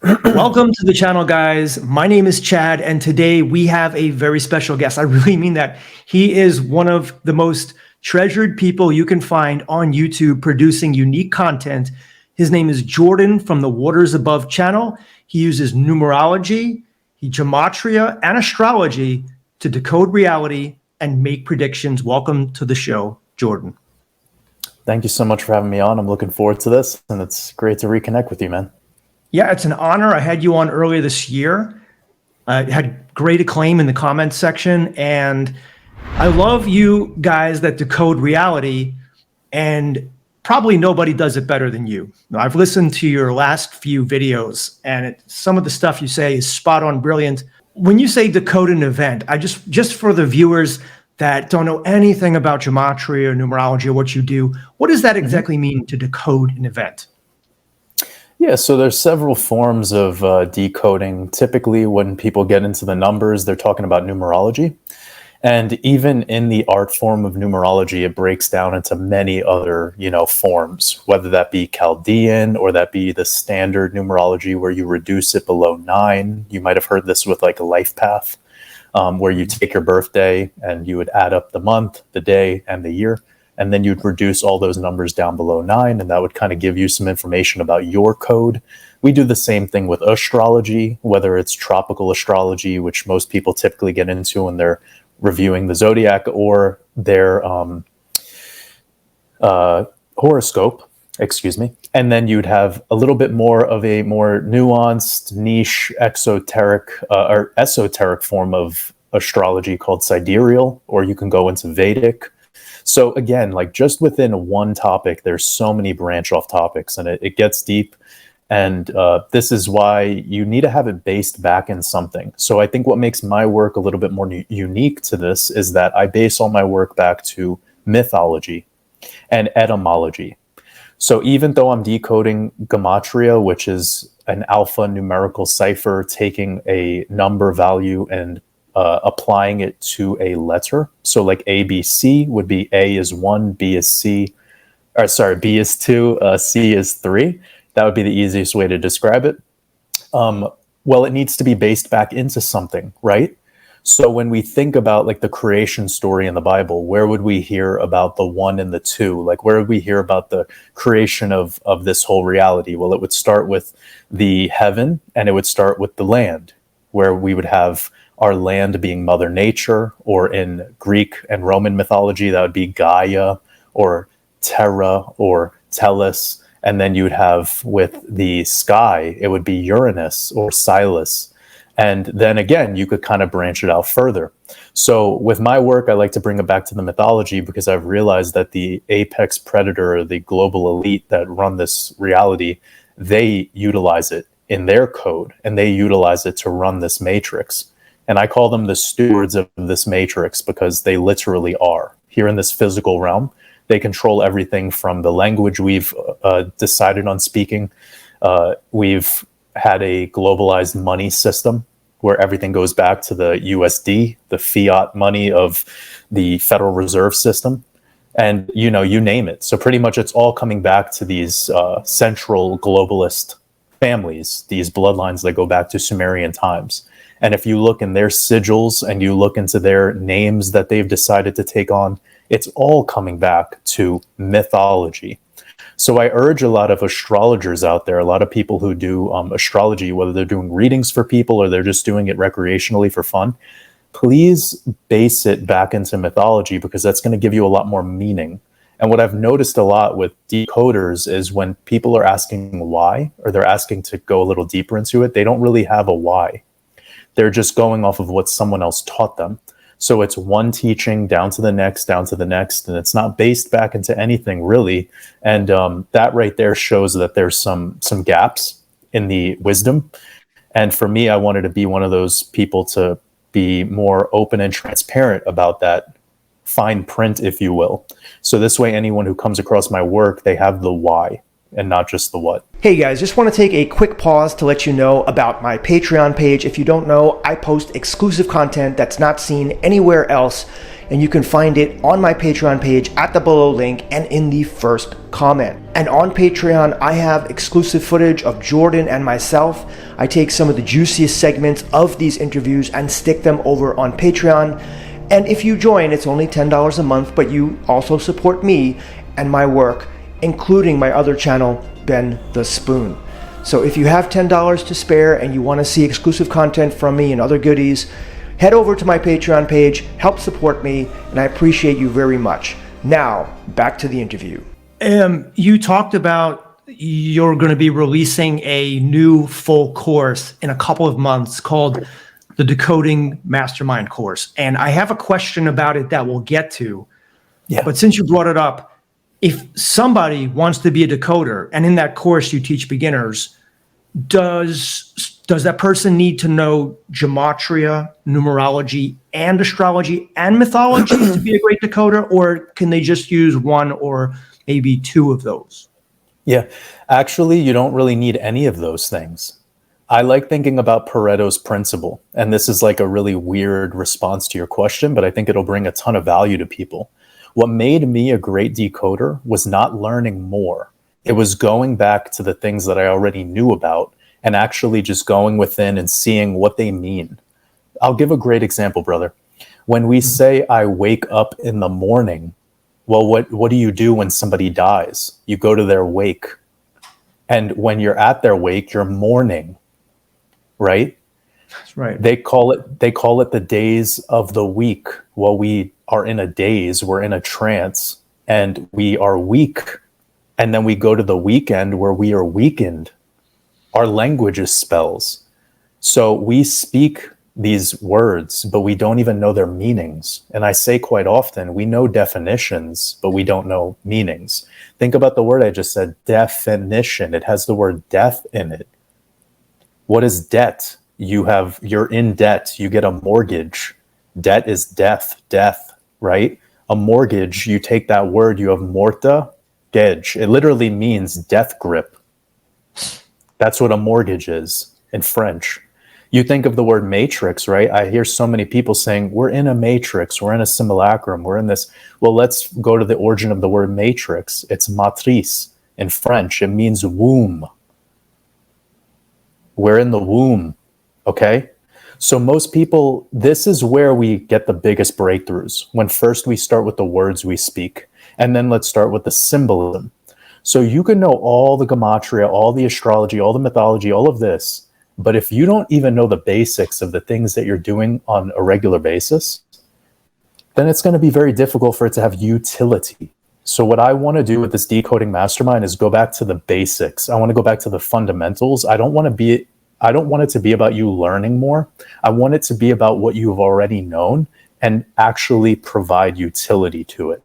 Welcome to the channel, guys. My name is Chad, and today we have a very special guest. I really mean that. He is one of the most treasured people you can find on YouTube producing unique content. His name is Jordan from the Waters Above channel. He uses numerology, gematria, and astrology to decode reality and make predictions. Welcome to the show, Jordan. Thank you so much for having me on. I'm looking forward to this, and it's great to reconnect with you, man. Yeah, it's an honor. I had you on earlier this year. Had great acclaim in the comments section, and I love you guys that decode reality, and probably nobody does it better than you. I've listened to your last few videos, and some of the stuff you say is spot on, brilliant. When you say decode an event, I just for the viewers that don't know anything about gematria or numerology or what you do, what does that exactly mean to decode an event? Yeah, so there's several forms of decoding. Typically, when people get into the numbers, they're talking about numerology. And even in the art form of numerology, it breaks down into many other, forms, whether that be Chaldean or that be the standard numerology where you reduce it below 9. You might have heard this with like a life path, where you take your birthday and you would add up the month, the day, and the year. And then you'd reduce all those numbers down below 9, and that would kind of give you some information about your code. We do the same thing with astrology, whether it's tropical astrology, which most people typically get into when they're reviewing the zodiac, or their horoscope, And then you'd have a little bit more of a more nuanced, niche, exoteric or esoteric form of astrology called sidereal, or you can go into Vedic. So again, like just within one topic, there's so many branch off topics, and it gets deep. And this is why you need to have it based back in something. So I think what makes my work a little bit more unique to this is that I base all my work back to mythology and etymology. So even though I'm decoding Gematria, which is an alpha-numerical cipher, taking a number value and applying it to a letter. So like ABC would be A is 1, B is C, or sorry, B is 2, C is 3. That would be the easiest way to describe it. Well, it needs to be based back into something, right? So when we think about like the creation story in the Bible, where would we hear about the 1 and the 2? Like where would we hear about the creation of this whole reality? Well, it would start with the heaven, and it would start with the land, where we would have our land being Mother Nature, or in Greek and Roman mythology, that would be Gaia or Terra or Tellus. And then you would have with the sky, it would be Uranus or Silas. And then again, you could kind of branch it out further. So with my work, I like to bring it back to the mythology, because I've realized that the apex predator, or the global elite that run this reality, they utilize it in their code, and they utilize it to run this matrix. And I call them the stewards of this matrix, because they literally are. Here in this physical realm, they control everything from the language we've decided on speaking. We've had a globalized money system where everything goes back to the USD, the fiat money of the Federal Reserve System. And, you name it. So pretty much it's all coming back to these central globalist families, these bloodlines that go back to Sumerian times. And if you look in their sigils and you look into their names that they've decided to take on, it's all coming back to mythology. So I urge a lot of astrologers out there, a lot of people who do astrology, whether they're doing readings for people or they're just doing it recreationally for fun, please base it back into mythology, because that's going to give you a lot more meaning. And what I've noticed a lot with decoders is when people are asking why, or they're asking to go a little deeper into it, they don't really have a why. They're just going off of what someone else taught them. So it's one teaching down to the next, and it's not based back into anything really. And that right there shows that there's some gaps in the wisdom. And for me, I wanted to be one of those people to be more open and transparent about that fine print, if you will. So this way, anyone who comes across my work, they have the why and not just the what. Hey guys, just want to take a quick pause to let you know about my Patreon page. If you don't know, I post exclusive content that's not seen anywhere else. and you can find it on my Patreon page at the below link and in the first comment. And on Patreon, I have exclusive footage of Jordan and myself. I take some of the juiciest segments of these interviews and stick them over on Patreon. And if you join, it's only $10 a month, but you also support me and my work, including my other channel, Ben the Spoon. So if you have $10 to spare and you want to see exclusive content from me and other goodies, head over to my Patreon page, help support me, and I appreciate you very much. Now, back to the interview. You talked about you're going to be releasing a new full course in a couple of months called the Decoding Mastermind course. And I have a question about it that we'll get to. Yeah. But since you brought it up, if somebody wants to be a decoder, and in that course you teach beginners, does that person need to know gematria, numerology, and astrology and mythology to be a great decoder, or can they just use one or maybe two of those? Yeah, actually, you don't really need any of those things. I like thinking about Pareto's principle, and this is like a really weird response to your question, but I think it'll bring a ton of value to people. What made me a great decoder was not learning more. It was going back to the things that I already knew about and actually just going within and seeing what they mean. I'll give a great example, brother. When we say I wake up in the morning, well, what do you do when somebody dies? You go to their wake. And when you're at their wake, you're mourning, right? That's right. They call it the days of the week. Well, we are in a daze, we're in a trance, and we are weak. And then we go to the weekend where we are weakened. Our language is spells. So we speak these words, but we don't even know their meanings. And I say quite often, we know definitions, but we don't know meanings. Think about the word I just said, definition. It has the word death in it. What is debt? You're in debt. You get a mortgage. Debt is death, right? A mortgage, you take that word, you have morta, gej. It literally means death grip. That's what a mortgage is in French. You think of the word matrix, right? I hear so many people saying, we're in a matrix, we're in a simulacrum, we're in this. Well, let's go to the origin of the word matrix. It's matrice in French. It means womb. We're in the womb, okay? So most people, this is where we get the biggest breakthroughs, when first we start with the words we speak, and then let's start with the symbolism. So you can know all the gematria, all the astrology, all the mythology, all of this, but if you don't even know the basics of the things that you're doing on a regular basis, then it's going to be very difficult for it to have utility. So what I want to do with this Decoding Mastermind is go back to the basics. I want to go back to the fundamentals. I don't want it to be about you learning more. I want it to be about what you've already known and actually provide utility to it.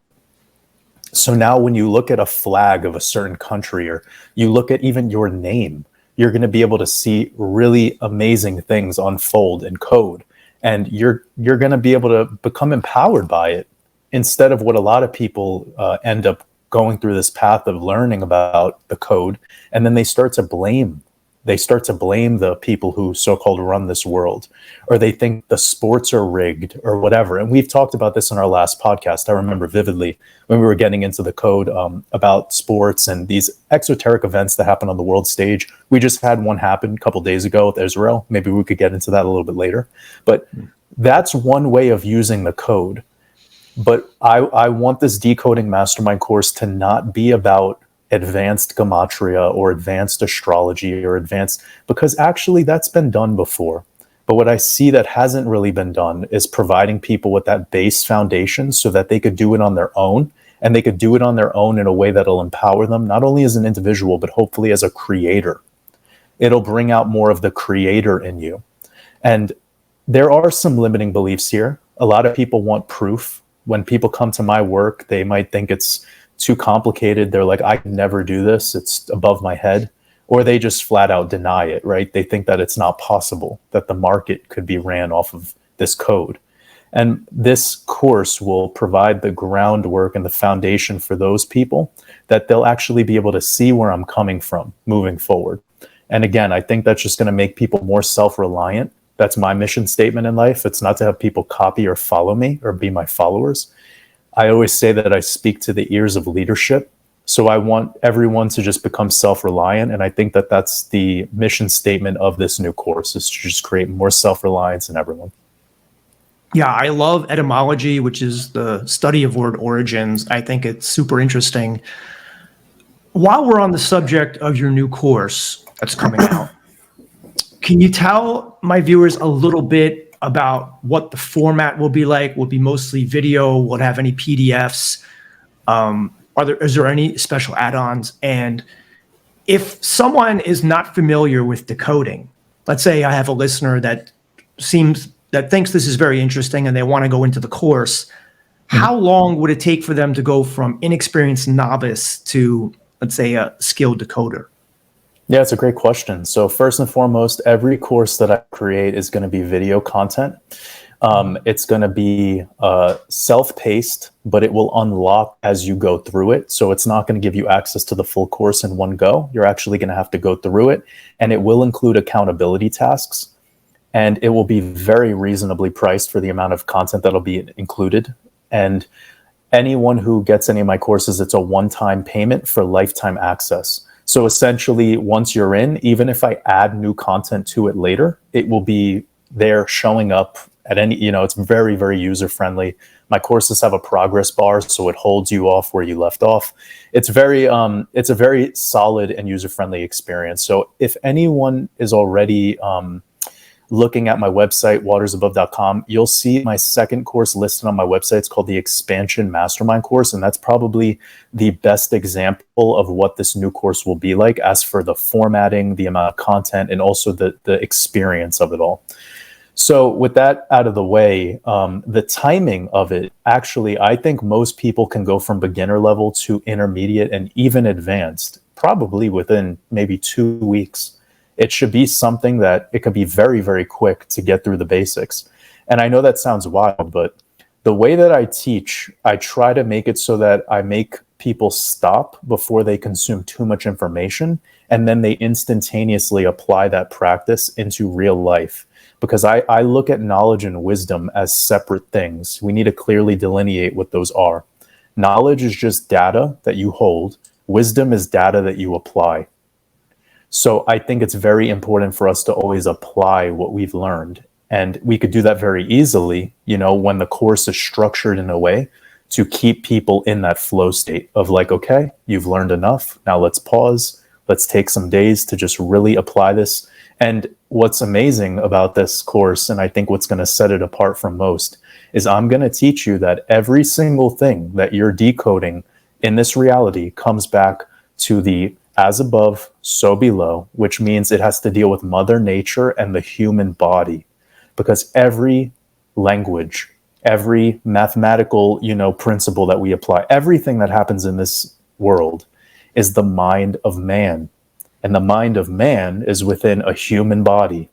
So now when you look at a flag of a certain country, or you look at even your name, you're going to be able to see really amazing things unfold in code. And you're going to be able to become empowered by it, instead of what a lot of people end up going through this path of learning about the code. And then they start to blame the people who so-called run this world, or they think the sports are rigged or whatever. And we've talked about this in our last podcast. I remember vividly when we were getting into the code about sports and these exoteric events that happen on the world stage. We just had one happen a couple days ago with Israel. Maybe we could get into that a little bit later. But that's one way of using the code. But I want this Decoding Mastermind course to not be about advanced gematria or advanced astrology or advanced, because actually that's been done before. But what I see that hasn't really been done is providing people with that base foundation so that they could do it on their own, and they could do it on their own in a way that'll empower them, not only as an individual, but hopefully as a creator. It'll bring out more of the creator in you. And there are some limiting beliefs here. A lot of people want proof. When people come to my work, they might think it's too complicated. They're like, I can never do this. It's above my head. Or they just flat out deny it, right? They think that it's not possible, that the market could be ran off of this code. And this course will provide the groundwork and the foundation for those people, that they'll actually be able to see where I'm coming from moving forward. And again, I think that's just going to make people more self-reliant That's my mission statement in life. It's not to have people copy or follow me or be my followers. I always say that I speak to the ears of leadership. So I want everyone to just become self-reliant. And I think that that's the mission statement of this new course, is to just create more self-reliance in everyone. Yeah, I love etymology, which is the study of word origins. I think it's super interesting. While we're on the subject of your new course that's coming out, can you tell my viewers a little bit about what the format will be like? Will it be mostly video? Will it have any PDFs? Is there any special add-ons? And if someone is not familiar with decoding, let's say I have a listener that thinks this is very interesting and they want to go into the course, how long would it take for them to go from inexperienced novice to, let's say, a skilled decoder? Yeah, it's a great question. So first and foremost, every course that I create is going to be video content. It's going to be self-paced, but it will unlock as you go through it. So it's not going to give you access to the full course in one go. You're actually going to have to go through it, and it will include accountability tasks, and it will be very reasonably priced for the amount of content that'll be included. And anyone who gets any of my courses, it's a one-time payment for lifetime access. So essentially, once you're in, even if I add new content to it later, it will be there showing up at any, it's very, very user-friendly. My courses have a progress bar, so it holds you off where you left off. It's a very solid and user-friendly experience. So if anyone is already looking at my website, watersabove.com, you'll see my second course listed on my website. It's called the Expansion Mastermind course, and that's probably the best example of what this new course will be like, as for the formatting, the amount of content, and also the experience of it all. So with that out of the way, the timing of it, actually, I think most people can go from beginner level to intermediate and even advanced, probably within maybe 2 weeks. It should be something that it could be very, very quick to get through the basics. And I know that sounds wild, but the way that I teach, I try to make it so that I make people stop before they consume too much information, and then they instantaneously apply that practice into real life. Because I look at knowledge and wisdom as separate things. We need to clearly delineate what those are. Knowledge is just data that you hold. Wisdom is data that you apply. So I think it's very important for us to always apply what we've learned. And we could do that very easily, when the course is structured in a way to keep people in that flow state of like, okay, you've learned enough. Now let's pause. Let's take some days to just really apply this. And what's amazing about this course, and I think what's going to set it apart from most, is I'm going to teach you that every single thing that you're decoding in this reality comes back to the as above, so below, which means it has to deal with Mother Nature and the human body. Because every language, every mathematical, principle that we apply, everything that happens in this world is the mind of man. And the mind of man is within a human body.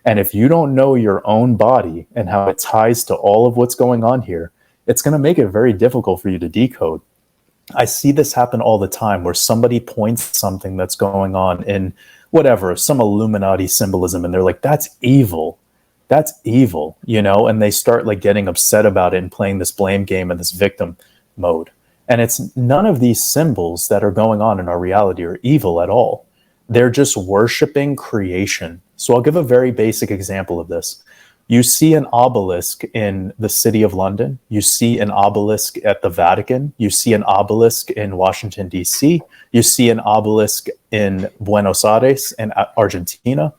And if you don't know your own body and how it ties to all of what's going on here, it's going to make it very difficult for you to decode. I see this happen all the time, where somebody points something that's going on in whatever, some Illuminati symbolism, and they're like, that's evil. That's evil, and they start like getting upset about it and playing this blame game and this victim mode. And it's none of these symbols that are going on in our reality are evil at all. They're just worshiping creation. So I'll give a very basic example of this. You see an obelisk in the city of London. You see an obelisk at the Vatican. You see an obelisk in Washington, D.C. You see an obelisk in Buenos Aires in Argentina.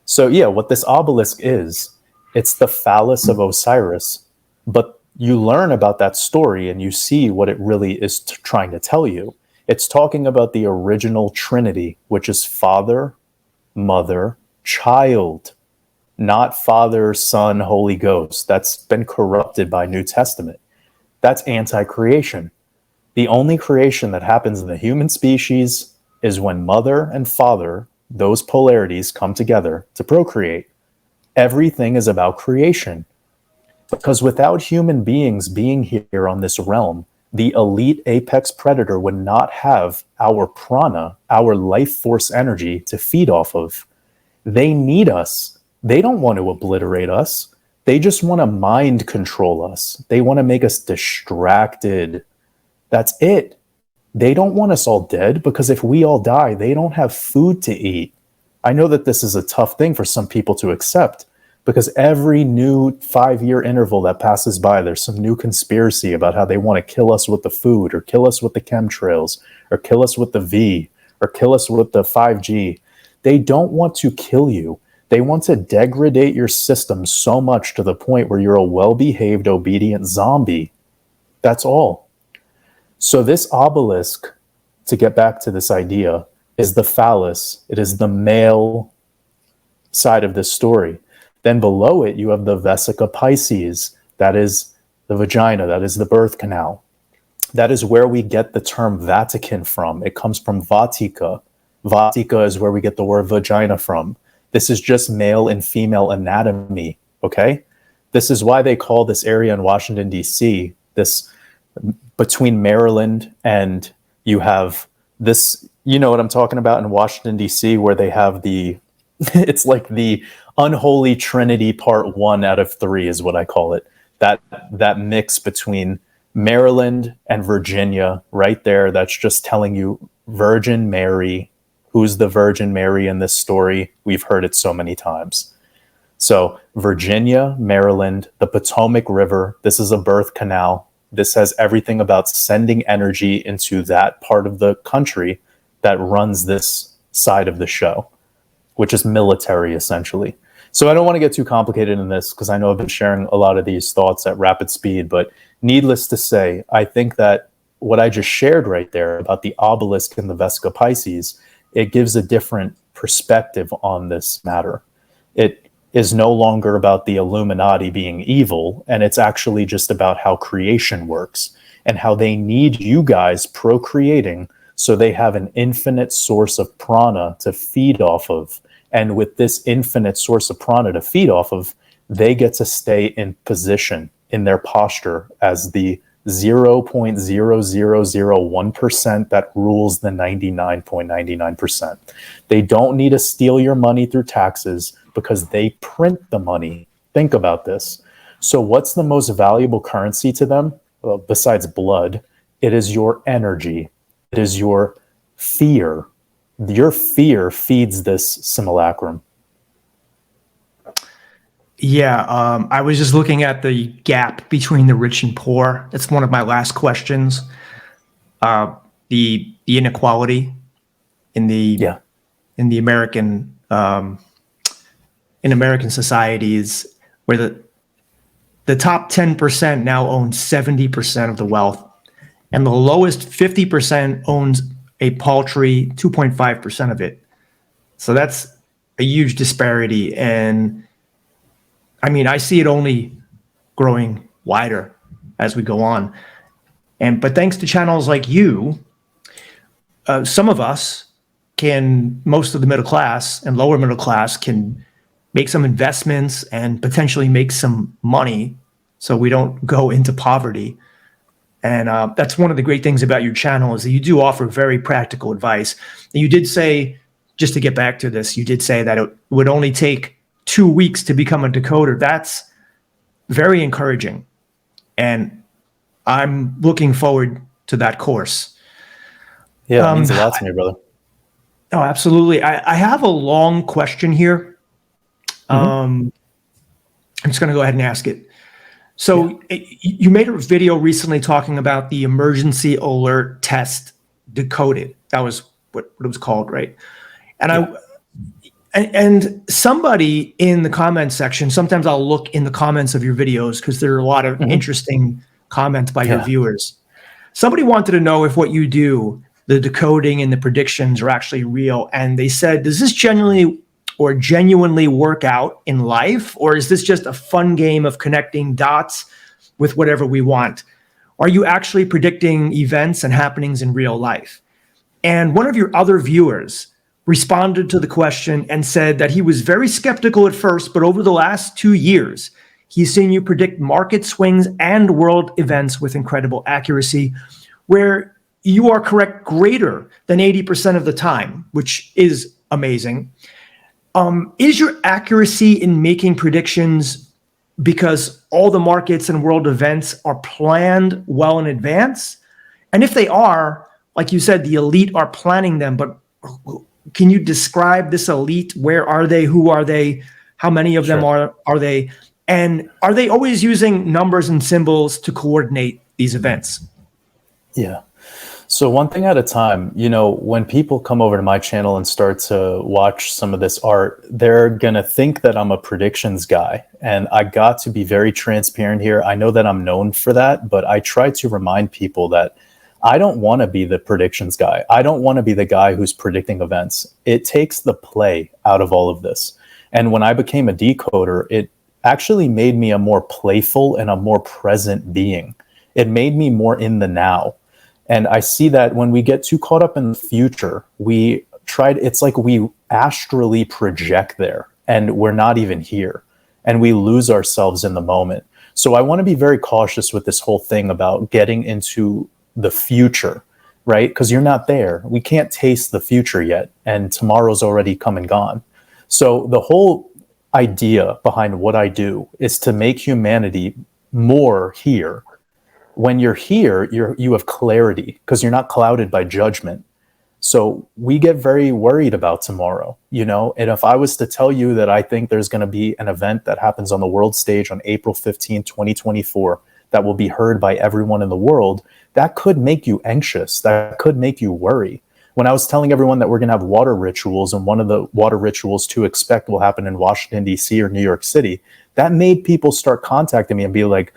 So yeah, what this obelisk is, it's the phallus of Osiris. But you learn about that story and you see what it really is trying to tell you. It's talking about the original Trinity, which is Father, Mother, Child. Not Father, Son, Holy Ghost. That's been corrupted by New Testament. That's anti-creation. The only creation that happens in the human species is when mother and father, those polarities, come together to procreate. Everything is about creation. Because without human beings being here on this realm, the elite apex predator would not have our prana, our life force energy to feed off of. They need us. They don't want to obliterate us. They just want to mind control us. They want to make us distracted. That's it. They don't want us all dead, because if we all die, they don't have food to eat. I know that this is a tough thing for some people to accept, because every new 5-year interval that passes by, there's some new conspiracy about how they want to kill us with the food, or kill us with the chemtrails, or kill us with the V, or kill us with the 5G. They don't want to kill you. They want to degrade your system so much to the point where you're a well-behaved, obedient zombie. That's all. So this obelisk, to get back to this idea, is the phallus. It is the male side of this story. Then below it, you have the vesica piscis. That is the vagina. That is the birth canal. That is where we get the term Vatican from. It comes from Vatica. Vatica is where we get the word vagina from. This is just male and female anatomy, okay? This is why they call this area in Washington, D.C., this between Maryland and you have this, you know what I'm talking about, in Washington, D.C., where they have the, it's like the unholy trinity part 1 out of 3 is what I call it. That mix between Maryland and Virginia right there, that's just telling you Virgin Mary. Who's the Virgin Mary in this story? We've heard it so many times. So Virginia, Maryland, the Potomac River, this is a birth canal. This has everything about sending energy into that part of the country that runs this side of the show, which is military essentially. So I don't want to get too complicated in this, because I know I've been sharing a lot of these thoughts at rapid speed, but needless to say, I think that what I just shared right there about the obelisk and the vesica piscis, it gives a different perspective on this matter. It is no longer about the Illuminati being evil, and it's actually just about how creation works and how they need you guys procreating so they have an infinite source of prana to feed off of. And with this infinite source of prana to feed off of, they get to stay in position in their posture as the 0.0001% that rules the 99.99%. They don't need to steal your money through taxes because they print the money. Think about this. So what's the most valuable currency to them? Well, besides blood, it is your energy. It is your fear. Your fear feeds this simulacrum. Yeah, I was just looking at the gap between the rich and poor. That's one of my last questions. The inequality in the American in American societies, where the top 10% now own 70% of the wealth, and the lowest 50% owns a paltry 2.5% of it. So that's a huge disparity, and I mean, I see it only growing wider as we go on. But thanks to channels like you, some of us most of the middle class and lower middle class can make some investments and potentially make some money so we don't go into poverty. And that's one of the great things about your channel, is that you do offer very practical advice. And you did say, just to get back to this, you did say that it would only take 2 weeks to become a decoder. That's very encouraging. And I'm looking forward to that course. Yeah, it means a lot to me, brother. Oh, absolutely. I have a long question here. I'm just going to go ahead and ask it. So you made a video recently talking about the emergency alert test Decoded. That was what it was called, right? And And somebody in the comments section, sometimes I'll look in the comments of your videos because there are a lot of interesting comments by your viewers. Somebody wanted to know if what you do, the decoding and the predictions, are actually real. And they said, does this genuinely work out in life? Or is this just a fun game of connecting dots with whatever we want? Are you actually predicting events and happenings in real life? And one of your other viewers responded to the question and said that he was very skeptical at first, but over the last 2 years, he's seen you predict market swings and world events with incredible accuracy, where you are correct greater than 80% of the time, which is amazing. Is your accuracy in making predictions because all the markets and world events are planned well in advance? And if they are, like you said, the elite are planning them, but can you describe this elite? Where are they? Who are they? How many of them are they? And are they always using numbers and symbols to coordinate these events? Yeah. So one thing at a time, when people come over to my channel and start to watch some of this art, they're going to think that I'm a predictions guy. And I got to be very transparent here. I know that I'm known for that, but I try to remind people that I don't want to be the predictions guy. I don't want to be the guy who's predicting events. It takes the play out of all of this. And when I became a decoder, it actually made me a more playful and a more present being. It made me more in the now. And I see that when we get too caught up in the future, it's like we astrally project there and we're not even here and we lose ourselves in the moment. So I want to be very cautious with this whole thing about getting into the future, right? Because you're not there. We can't taste the future yet. And tomorrow's already come and gone. So the whole idea behind what I do is to make humanity more here. When you're here, you have clarity because you're not clouded by judgment. So we get very worried about tomorrow, and if I was to tell you that I think there's going to be an event that happens on the world stage on April 15, 2024, that will be heard by everyone in the world, that could make you anxious. That could make you worry. When I was telling everyone that we're going to have water rituals and one of the water rituals to expect will happen in Washington, D.C. or New York City, that made people start contacting me and be like,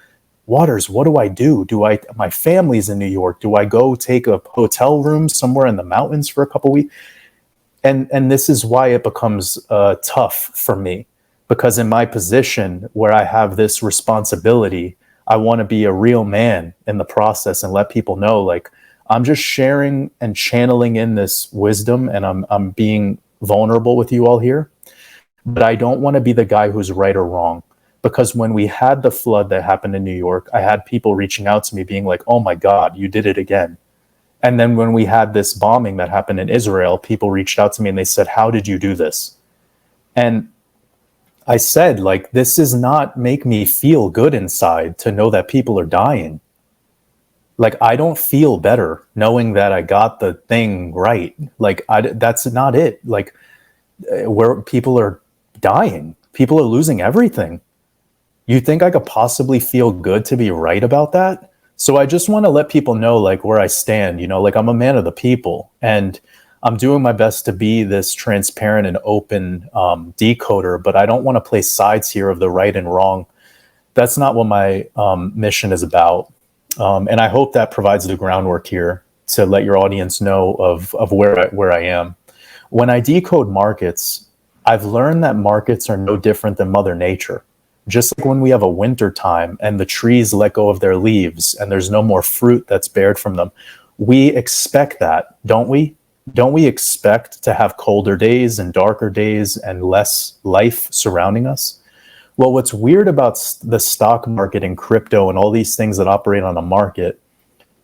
Waters, what do I do? My family's in New York. Do I go take a hotel room somewhere in the mountains for a couple weeks? And this is why it becomes tough for me, because in my position where I have this responsibility, I want to be a real man in the process and let people know, like, I'm just sharing and channeling in this wisdom, and I'm being vulnerable with you all here. But I don't want to be the guy who's right or wrong. Because when we had the flood that happened in New York, I had people reaching out to me being like, oh my God, you did it again. And then when we had this bombing that happened in Israel, people reached out to me and they said, how did you do this? And I said, like, this does not make me feel good inside to know that people are dying. Like, I don't feel better knowing that I got the thing right. Like, that's not it. Like, where people are dying, people are losing everything. You think I could possibly feel good to be right about that? So I just want to let people know, like, where I stand, like, I'm a man of the people and I'm doing my best to be this transparent and open decoder, but I don't want to play sides here of the right and wrong. That's not what my mission is about. And I hope that provides the groundwork here to let your audience know of where I am. When I decode markets, I've learned that markets are no different than Mother Nature. Just like when we have a winter time and the trees let go of their leaves and there's no more fruit that's bared from them, we expect that, don't we? Don't we expect to have colder days and darker days and less life surrounding us? Well, what's weird about the stock market and crypto and all these things that operate on a market,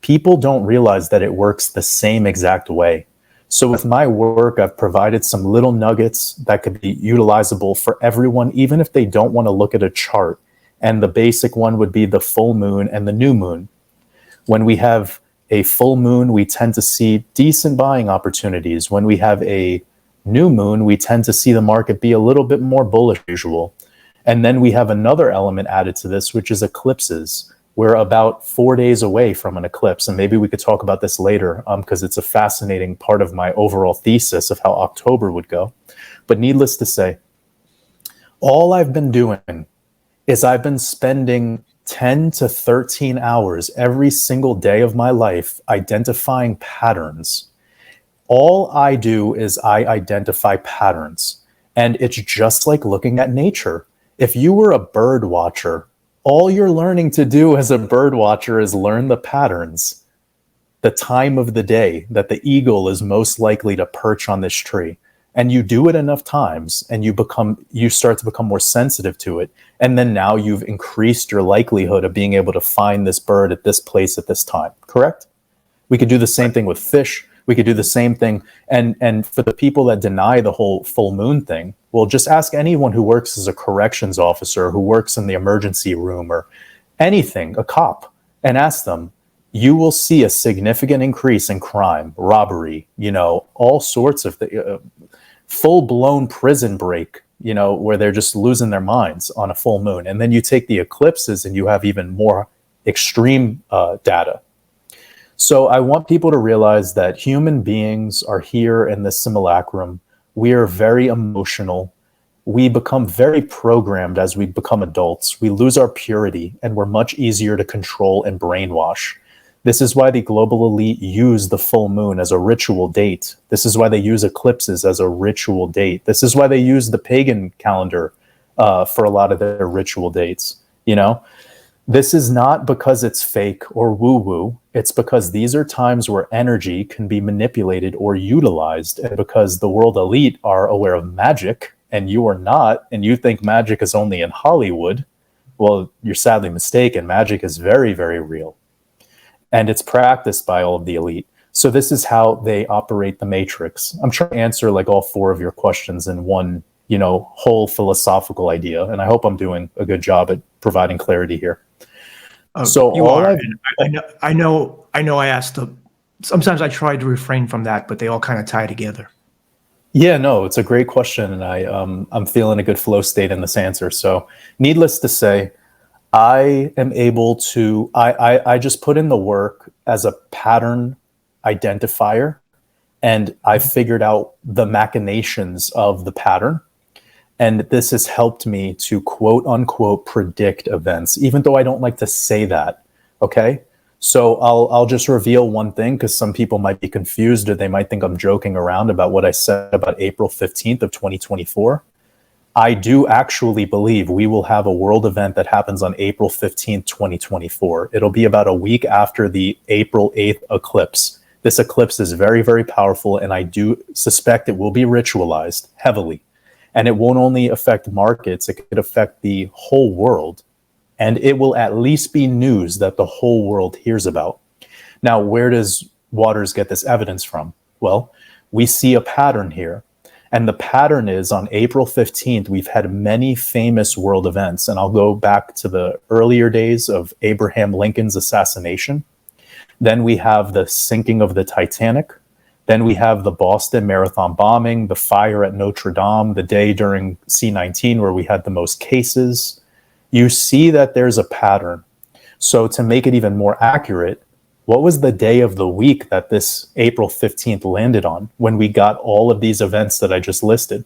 people don't realize that it works the same exact way. So with my work, I've provided some little nuggets that could be utilizable for everyone, even if they don't want to look at a chart. And the basic one would be the full moon and the new moon. When we have a full moon, we tend to see decent buying opportunities. When we have a new moon, we tend to see the market be a little bit more bullish than usual. And then we have another element added to this, which is eclipses. We're about 4 days away from an eclipse, and maybe we could talk about this later because it's a fascinating part of my overall thesis of how October would go. But needless to say, all I've been doing is I've been spending 10 to 13 hours every single day of my life identifying patterns. All I do is I identify patterns, and it's just like looking at nature. If you were a bird watcher, all you're learning to do as a bird watcher is learn the patterns, the time of the day that the eagle is most likely to perch on this tree. And you do it enough times and you start to become more sensitive to it. And then now you've increased your likelihood of being able to find this bird at this place at this time, correct? We could do the same thing with fish. We could do the same thing. And for the people that deny the whole full moon thing, well, just ask anyone who works as a corrections officer, who works in the emergency room or anything, a cop, and ask them. You will see a significant increase in crime, robbery, all sorts of full-blown prison break, where they're just losing their minds on a full moon. And then you take the eclipses and you have even more extreme data. So I want people to realize that human beings are here in this simulacrum. We are very emotional. We become very programmed as we become adults. We lose our purity, and we're much easier to control and brainwash. This is why the global elite use the full moon as a ritual date. This is why they use eclipses as a ritual date. This is why they use the pagan calendar for a lot of their ritual dates. This is not because it's fake or woo-woo. It's because these are times where energy can be manipulated or utilized. And because the world elite are aware of magic and you are not, and you think magic is only in Hollywood, well, you're sadly mistaken. Magic is very, very real. And it's practiced by all of the elite. So this is how they operate the matrix. I'm trying to answer like all four of your questions in one, whole philosophical idea. And I hope I'm doing a good job at providing clarity here. So you are. I know. I asked. Sometimes I try to refrain from that, but they all kind of tie together. Yeah, no, it's a great question, and I'm feeling a good flow state in this answer. So, needless to say, I am able to. I just put in the work as a pattern identifier, and I figured out the machinations of the pattern. And this has helped me to quote unquote predict events, even though I don't like to say that. Okay. So I'll just reveal one thing because some people might be confused or they might think I'm joking around about what I said about April 15th of 2024. I do actually believe we will have a world event that happens on April 15th, 2024. It'll be about a week after the April 8th eclipse. This eclipse is very, very powerful, and I do suspect it will be ritualized heavily. And it won't only affect markets, it could affect the whole world. And it will at least be news that the whole world hears about. Now, where does Waters get this evidence from? Well, we see a pattern here. And the pattern is on April 15th, we've had many famous world events. And I'll go back to the earlier days of Abraham Lincoln's assassination. Then we have the sinking of the Titanic. Then we have the Boston Marathon bombing, the fire at Notre Dame, the day during C-19 where we had the most cases. You see that there's a pattern. So to make it even more accurate, what was the day of the week that this April 15th landed on when we got all of these events that I just listed?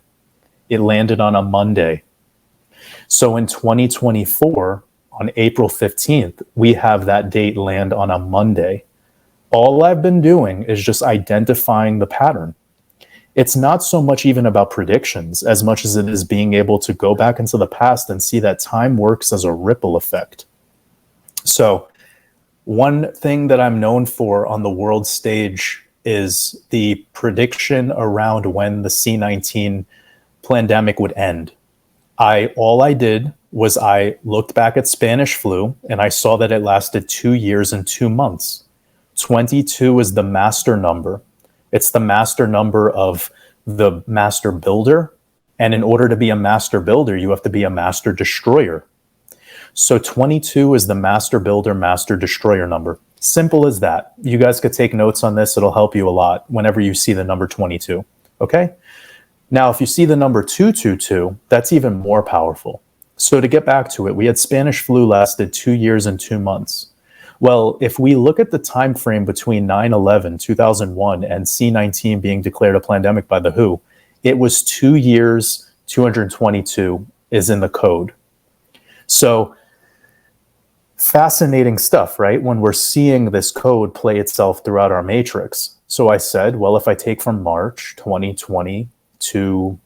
It landed on a Monday. So in 2024, on April 15th, we have that date land on a Monday. All I've been doing is just identifying the pattern. It's not so much even about predictions as much as it is being able to go back into the past and see that time works as a ripple effect. So one thing that I'm known for on the world stage is the prediction around when the C-19 pandemic would end. All I did was I looked back at Spanish flu and I saw that it lasted 2 years and 2 months. 22 is the master number. It's the master number of the master builder. And in order to be a master builder, you have to be a master destroyer. So 22 is the master builder, master destroyer number. Simple as that. You guys could take notes on this. It'll help you a lot whenever you see the number 22. Okay? Now, if you see the number 222, that's even more powerful. So to get back to it, we had Spanish flu lasted 2 years and 2 months. Well, if we look at the time frame between 9/11, 2001, and C-19 being declared a pandemic by the WHO, it was 2 years, 222 is in the code. So fascinating stuff, right? When we're seeing this code play itself throughout our matrix. So I said, well, if I take from March 2020 to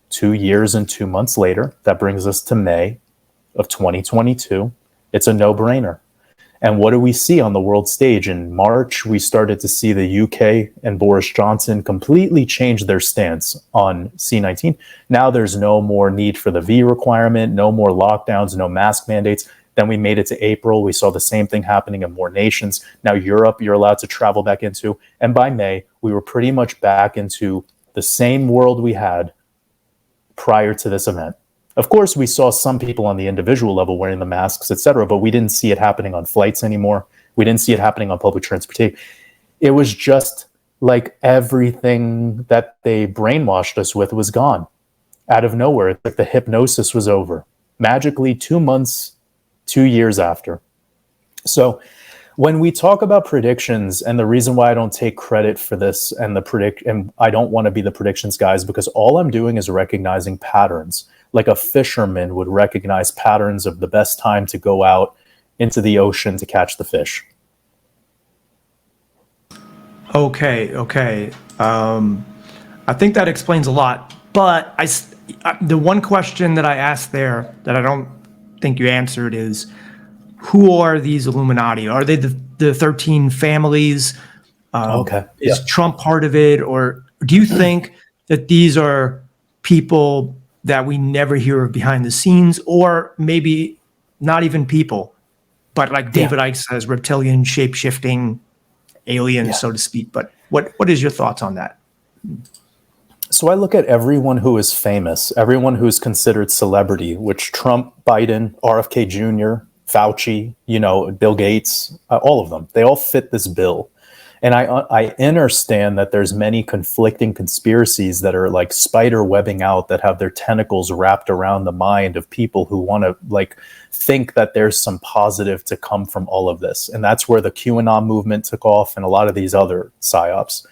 2 years and 2 months later, that brings us to May of 2022. It's a no-brainer. And what do we see on the world stage? In March, we started to see the UK and Boris Johnson completely change their stance on C-19. Now there's no more need for the V requirement, no more lockdowns, no mask mandates. Then we made it to April. We saw the same thing happening in more nations. Now Europe, you're allowed to travel back into. And by May, we were pretty much back into the same world we had prior to this event. Of course, we saw some people on the individual level wearing the masks, etc., but we didn't see it happening on flights anymore. We didn't see it happening on public transportation. It was just like everything that they brainwashed us with was gone out of nowhere. It's like the hypnosis was over magically 2 months, 2 years after. So when we talk about predictions, and the reason why I don't take credit for this and I don't want to be the predictions guys, because all I'm doing is recognizing patterns, like a fisherman would recognize patterns of the best time to go out into the ocean to catch the fish. Okay. I think that explains a lot. But the one question that I asked there that I don't think you answered is, who are these Illuminati? Are they the 13 families? Okay. Is Trump part of it? Or do you think that these are people that we never hear of behind the scenes, or maybe not even people, but like David Icke says, reptilian, shape-shifting aliens, so to speak? But what is your thoughts on that? So I look at everyone who is famous, everyone who's considered celebrity, which Trump, Biden, RFK Jr., Fauci, Bill Gates, all of them, they all fit this bill. And I understand that there's many conflicting conspiracies that are like spider webbing out, that have their tentacles wrapped around the mind of people who want to like think that there's some positive to come from all of this. And that's where the QAnon movement took off and a lot of these other psyops.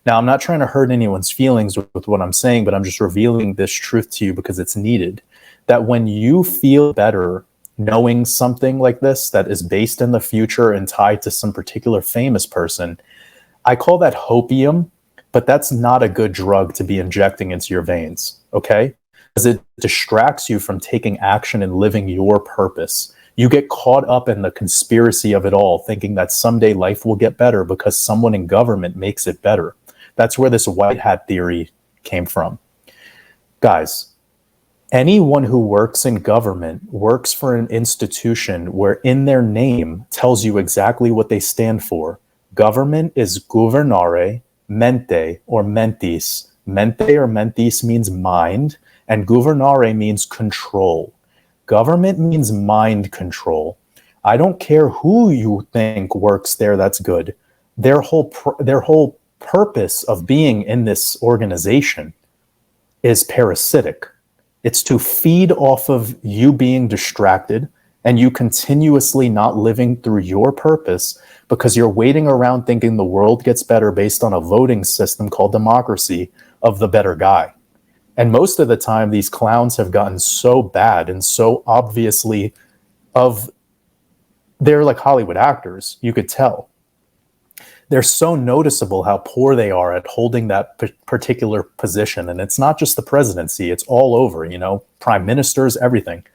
Now, I'm not trying to hurt anyone's feelings with what I'm saying, but I'm just revealing this truth to you because it's needed. That when you feel better knowing something like this that is based in the future and tied to some particular famous person, I call that hopium, but that's not a good drug to be injecting into your veins, okay? Because it distracts you from taking action and living your purpose. You get caught up in the conspiracy of it all, thinking that someday life will get better because someone in government makes it better. That's where this white hat theory came from. Guys, anyone who works in government works for an institution where in their name tells you exactly what they stand for. Government is governare, mente, or mentis. Mente or mentis means mind, and governare means control. Government means mind control. I don't care who you think works there that's good. Their whole purpose of being in this organization is parasitic. It's to feed off of you being distracted and you continuously not living through your purpose because you're waiting around thinking the world gets better based on a voting system called democracy of the better guy. And most of the time, these clowns have gotten so bad and so obviously they're like Hollywood actors, you could tell. They're so noticeable how poor they are at holding that particular position. And it's not just the presidency, it's all over, prime ministers, everything.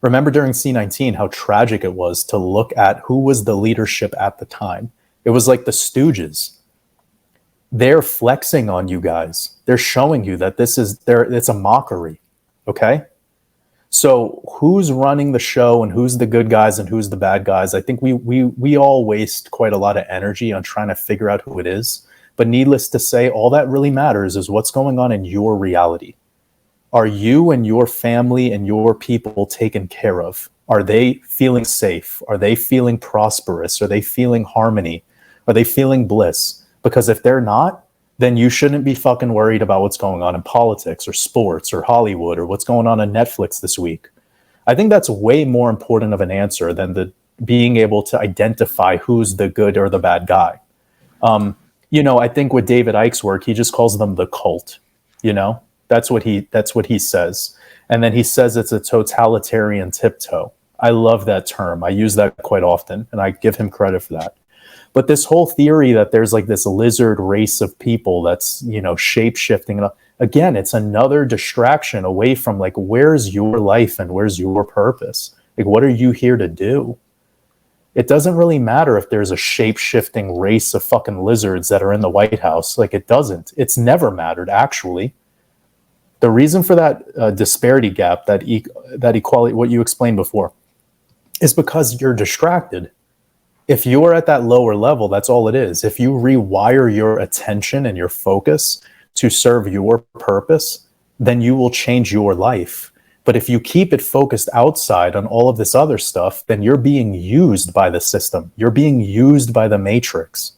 Remember during C-19 how tragic it was to look at who was the leadership at the time. It was like the Stooges. They're flexing on you guys. They're showing you that it's a mockery, okay? So who's running the show and who's the good guys and who's the bad guys? I think we all waste quite a lot of energy on trying to figure out who it is. But needless to say, all that really matters is what's going on in your reality. Are you and your family and your people taken care of? Are they feeling safe? Are they feeling prosperous? Are they feeling harmony? Are they feeling bliss? Because if they're not, then you shouldn't be fucking worried about what's going on in politics or sports or Hollywood or what's going on Netflix this week. I think that's way more important of an answer than the being able to identify who's the good or the bad guy. I think with David Icke's work, he just calls them the cult. That's what he says. And then he says it's a totalitarian tiptoe. I love that term. I use that quite often, and I give him credit for that. But this whole theory that there's like this lizard race of people that's, shape-shifting, again, it's another distraction away from like, where's your life and where's your purpose? Like, what are you here to do? It doesn't really matter if there's a shape-shifting race of fucking lizards that are in the White House. Like, it doesn't. It's never mattered, actually. The reason for that disparity gap, that equality, what you explained before, is because you're distracted. If you're at that lower level, that's all it is. If you rewire your attention and your focus to serve your purpose, then you will change your life. But if you keep it focused outside on all of this other stuff, then you're being used by the system. You're being used by the matrix.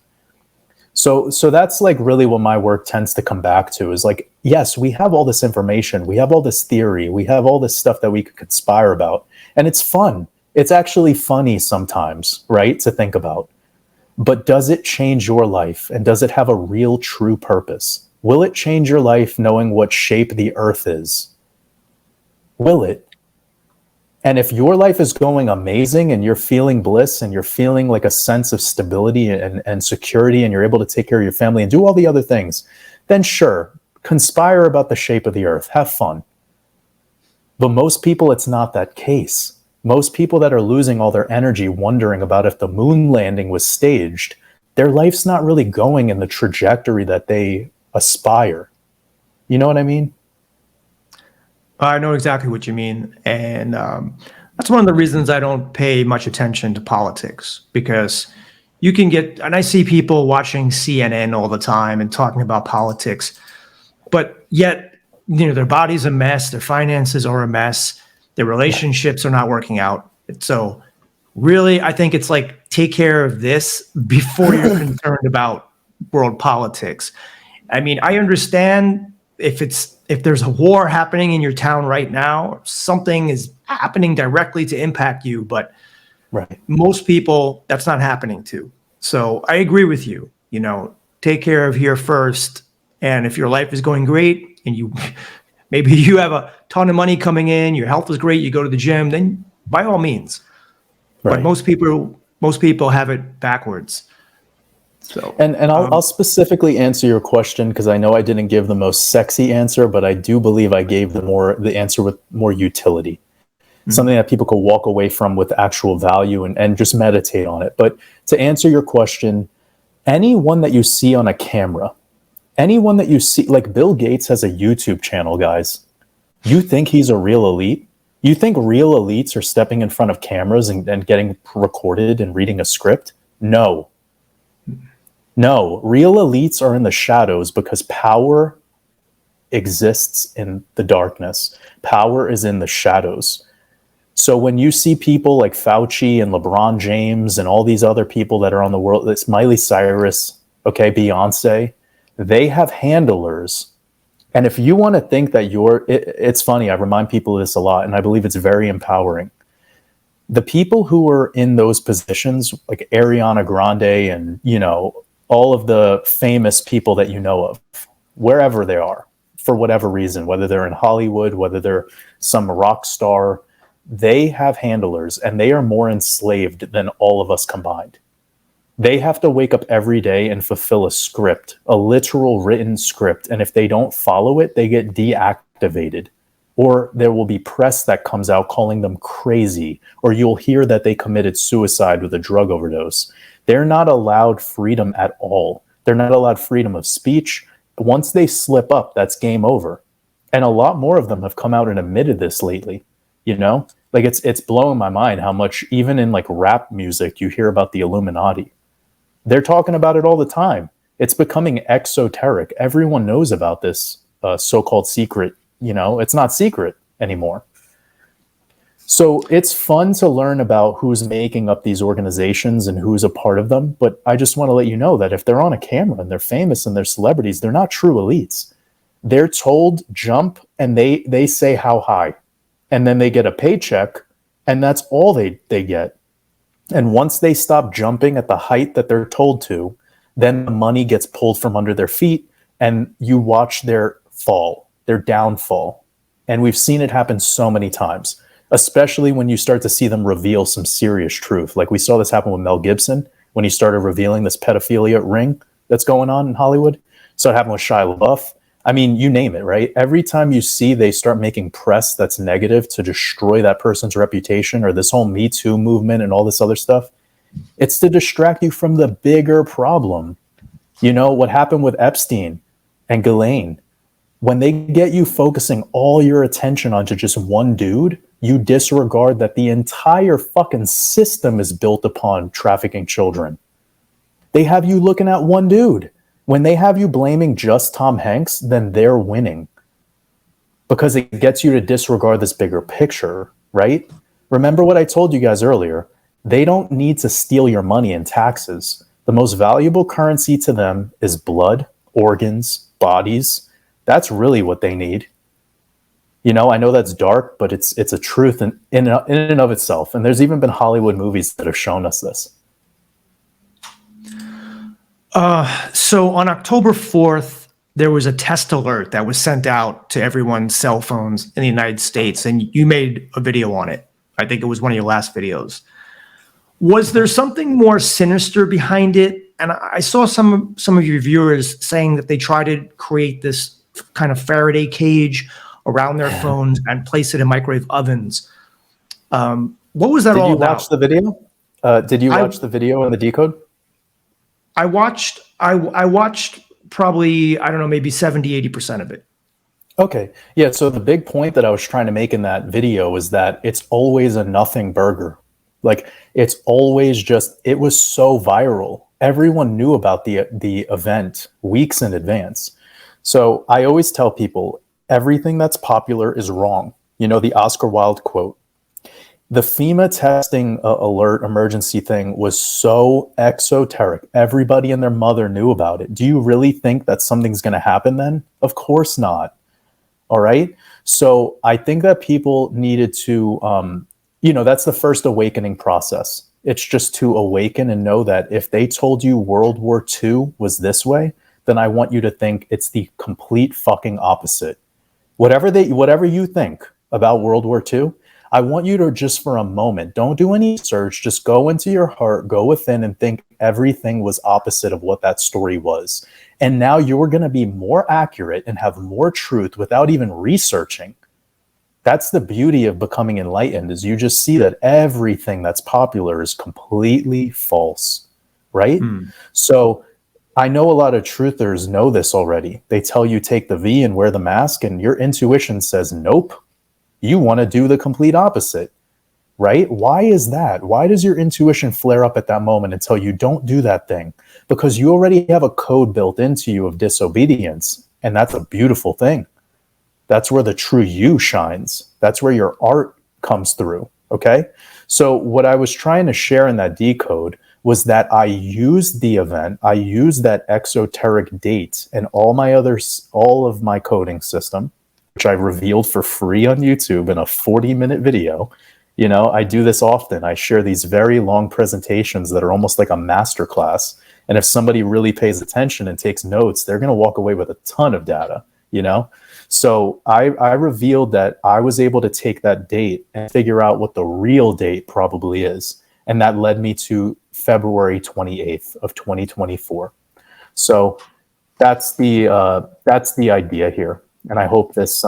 So that's like really what my work tends to come back to is like, yes, we have all this information. We have all this theory. We have all this stuff that we could conspire about. And it's fun. It's actually funny sometimes, right, to think about. But does it change your life? And does it have a real, true purpose? Will it change your life knowing what shape the earth is? Will it? And if your life is going amazing and you're feeling bliss and you're feeling like a sense of stability and security and you're able to take care of your family and do all the other things, then sure, conspire about the shape of the earth. Have fun. But most people, it's not that case. Most people that are losing all their energy wondering about if the moon landing was staged, their life's not really going in the trajectory that they aspire. You know what I mean? I know exactly what you mean. And that's one of the reasons I don't pay much attention to politics, because you can get, and I see people watching CNN all the time and talking about politics, but yet, their body's a mess, their finances are a mess, their relationships are not working out. So really, I think it's like, take care of this before you're concerned about world politics. I mean, I understand if there's a war happening in your town right now, something is happening directly to impact you, but right. Most people, that's not happening to. So I agree with you, take care of here first. And if your life is going great and maybe you have a ton of money coming in, your health is great, you go to the gym, then by all means. Right. But most people have it backwards. So, and I'll specifically answer your question because I know I didn't give the most sexy answer, but I do believe I gave the answer with more utility, something that people could walk away from with actual value and just meditate on it. But to answer your question, anyone that you see on a camera, anyone that you see, like Bill Gates has a YouTube channel, guys. You think he's a real elite? You think real elites are stepping in front of cameras and getting recorded and reading a script? No. No, real elites are in the shadows because power exists in the darkness. Power is in the shadows. So when you see people like Fauci and LeBron James and all these other people that are on the world, it's Miley Cyrus, okay, Beyonce, they have handlers. And if you want to think that it's funny, I remind people of this a lot, and I believe it's very empowering. The people who are in those positions, like Ariana Grande and, all of the famous people that you know of, wherever they are, for whatever reason, whether they're in Hollywood, whether they're some rock star, they have handlers and they are more enslaved than all of us combined. They have to wake up every day and fulfill a script, a literal written script. And if they don't follow it, they get deactivated. Or there will be press that comes out calling them crazy, or you'll hear that they committed suicide with a drug overdose. They're not allowed freedom at all. They're not allowed freedom of speech. Once they slip up, that's game over. And a lot more of them have come out and admitted this lately. Like it's blowing my mind how much even in like rap music you hear about the Illuminati. They're talking about it all the time. It's becoming exoteric. Everyone knows about this so-called secret. It's not secret anymore. So it's fun to learn about who's making up these organizations and who's a part of them. But I just want to let you know that if they're on a camera and they're famous and they're celebrities, they're not true elites. They're told jump and they say how high. And then they get a paycheck and that's all they get. And once they stop jumping at the height that they're told to, then the money gets pulled from under their feet and you watch their fall, their downfall. And we've seen it happen so many times, especially when you start to see them reveal some serious truth. Like we saw this happen with Mel Gibson when he started revealing this pedophilia ring that's going on in Hollywood. So it happened with Shia LaBeouf. I mean, you name it, right? Every time you see they start making press that's negative to destroy that person's reputation, or this whole Me Too movement and all this other stuff, it's to distract you from the bigger problem. What happened with Epstein and Ghislaine. When they get you focusing all your attention onto just one dude, you disregard that the entire fucking system is built upon trafficking children. They have you looking at one dude. When they have you blaming just Tom Hanks, then they're winning. Because it gets you to disregard this bigger picture, right? Remember what I told you guys earlier. They don't need to steal your money in taxes. The most valuable currency to them is blood, organs, bodies. That's really what they need. You know, I know that's dark, but it's a truth in and of itself. And there's even been Hollywood movies that have shown us this. So on October 4th, there was a test alert that was sent out to everyone's cell phones in the United States, and you made a video on it. I think it was one of your last videos. Was there something more sinister behind it? And I saw some of your viewers saying that they tried to create this kind of Faraday cage around their phones and place it in microwave ovens. What was that all about? Did you watch the video? Did you watch the video and the decode? I watched probably, I don't know, maybe 70, 80% of it. Okay. Yeah. So the big point that I was trying to make in that video is that it's always a nothing burger. Like, it's always just, it was so viral. Everyone knew about the event weeks in advance. So I always tell people, everything that's popular is wrong. You know, the Oscar Wilde quote. The FEMA testing alert emergency thing was so exoteric. Everybody and their mother knew about it. Do you really think that something's going to happen then? Of course not. All right. So I think that people needed to, that's the first awakening process. It's just to awaken and know that if they told you World War II was this way, then I want you to think it's the complete fucking opposite. Whatever you think about World War II, I want you to just for a moment, don't do any research, just go into your heart, go within and think everything was opposite of what that story was. And now you're going to be more accurate and have more truth without even researching. That's the beauty of becoming enlightened, is you just see that everything that's popular is completely false, right? So I know a lot of truthers know this already. They tell you take the V and wear the mask, and your intuition says, nope, you want to do the complete opposite, right? Why is that? Why does your intuition flare up at that moment and tell you don't do that thing? Because you already have a code built into you of disobedience, and that's a beautiful thing. That's where the true you shines. That's where your art comes through, okay? So what I was trying to share in that decode was that I used the event, I used that exoteric date and all of my coding system, which I revealed for free on YouTube in a 40-minute video. You know, I do this often. I share these very long presentations that are almost like a masterclass. And if somebody really pays attention and takes notes, they're going to walk away with a ton of data, you know? So I revealed that I was able to take that date and figure out what the real date probably is. And that led me to February 28th of 2024. So that's the idea here. And I hope this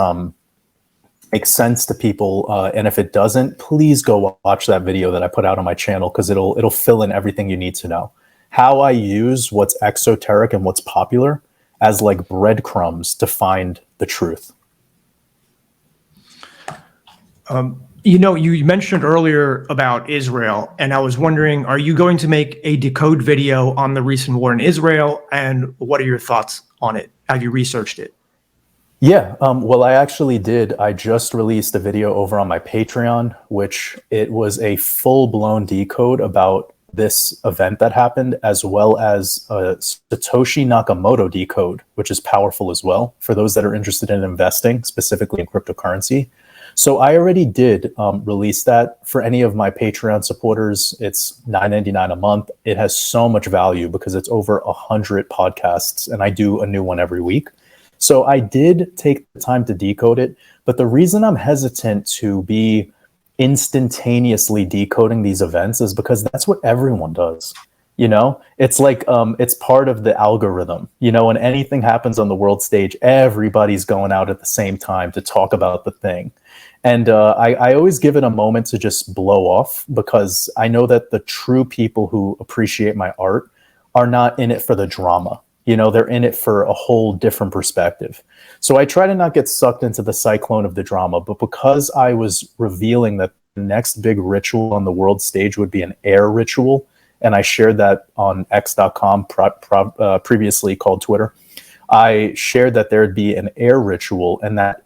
makes sense to people. And if it doesn't, please go watch that video that I put out on my channel, because it'll fill in everything you need to know. How I use what's exoteric and what's popular as like breadcrumbs to find the truth. You mentioned earlier about Israel, and I was wondering, are you going to make a decode video on the recent war in Israel? And what are your thoughts on it? Have you researched it? Yeah, well, I actually did. I just released a video over on my Patreon, which it was a full-blown decode about this event that happened, as well as a Satoshi Nakamoto decode, which is powerful as well for those that are interested in investing, specifically in cryptocurrency. So I already did release that for any of my Patreon supporters. It's $9.99 a month. It has so much value because it's over 100 podcasts, and I do a new one every week. So I did take the time to decode it, but the reason I'm hesitant to be instantaneously decoding these events is because that's what everyone does. You know, it's like it's part of the algorithm. You know, when anything happens on the world stage, everybody's going out at the same time to talk about the thing. And I always give it a moment to just blow off, because I know that the true people who appreciate my art are not in it for the drama. They're in it for a whole different perspective. So I try to not get sucked into the cyclone of the drama, but because I was revealing that the next big ritual on the world stage would be an air ritual, and I shared that on x.com, previously called Twitter, I shared that there'd be an air ritual, and that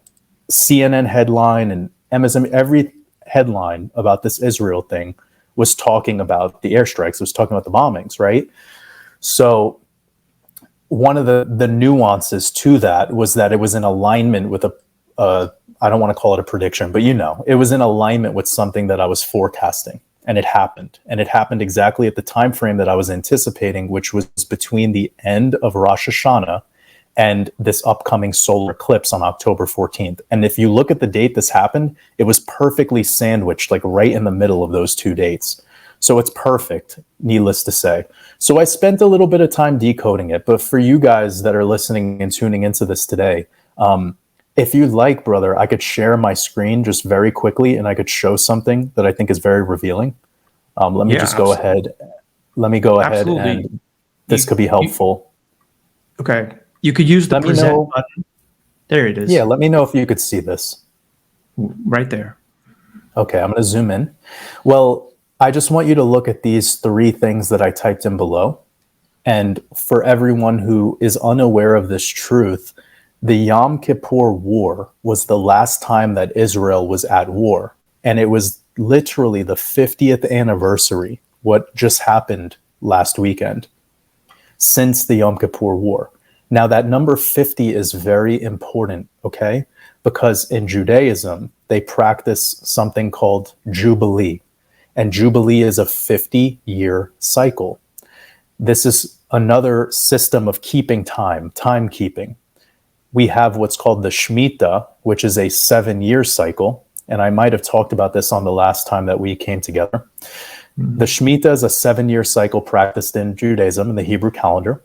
CNN headline and MSM, every headline about this Israel thing was talking about the airstrikes, was talking about the bombings, right? So one of the nuances to that was that it was in alignment with I don't want to call it a prediction, but it was in alignment with something that I was forecasting, and it happened. And it happened exactly at the time frame that I was anticipating, which was between the end of Rosh Hashanah and this upcoming solar eclipse on October 14th. And if you look at the date this happened, it was perfectly sandwiched, like right in the middle of those two dates. So it's perfect, needless to say. So I spent a little bit of time decoding it. But for you guys that are listening and tuning into this today, if you'd like, brother, I could share my screen just very quickly, and I could show something that I think is very revealing. Let me just go ahead. Let me go ahead, and this could be helpful. Okay. You could use the present button. There it is. Yeah, let me know if you could see this. Right there. Okay, I'm going to zoom in. Well, I just want you to look at these three things that I typed in below. And for everyone who is unaware of this truth, the Yom Kippur War was the last time that Israel was at war. And it was literally the 50th anniversary, what just happened last weekend, since the Yom Kippur War. Now, that number 50 is very important, okay? Because in Judaism, they practice something called Jubilee. And Jubilee is a 50-year cycle. This is another system of keeping timekeeping. We have what's called the Shemitah, which is a 7-year cycle. And I might have talked about this on the last time that we came together. Mm-hmm. The Shemitah is a 7-year cycle practiced in Judaism, in the Hebrew calendar.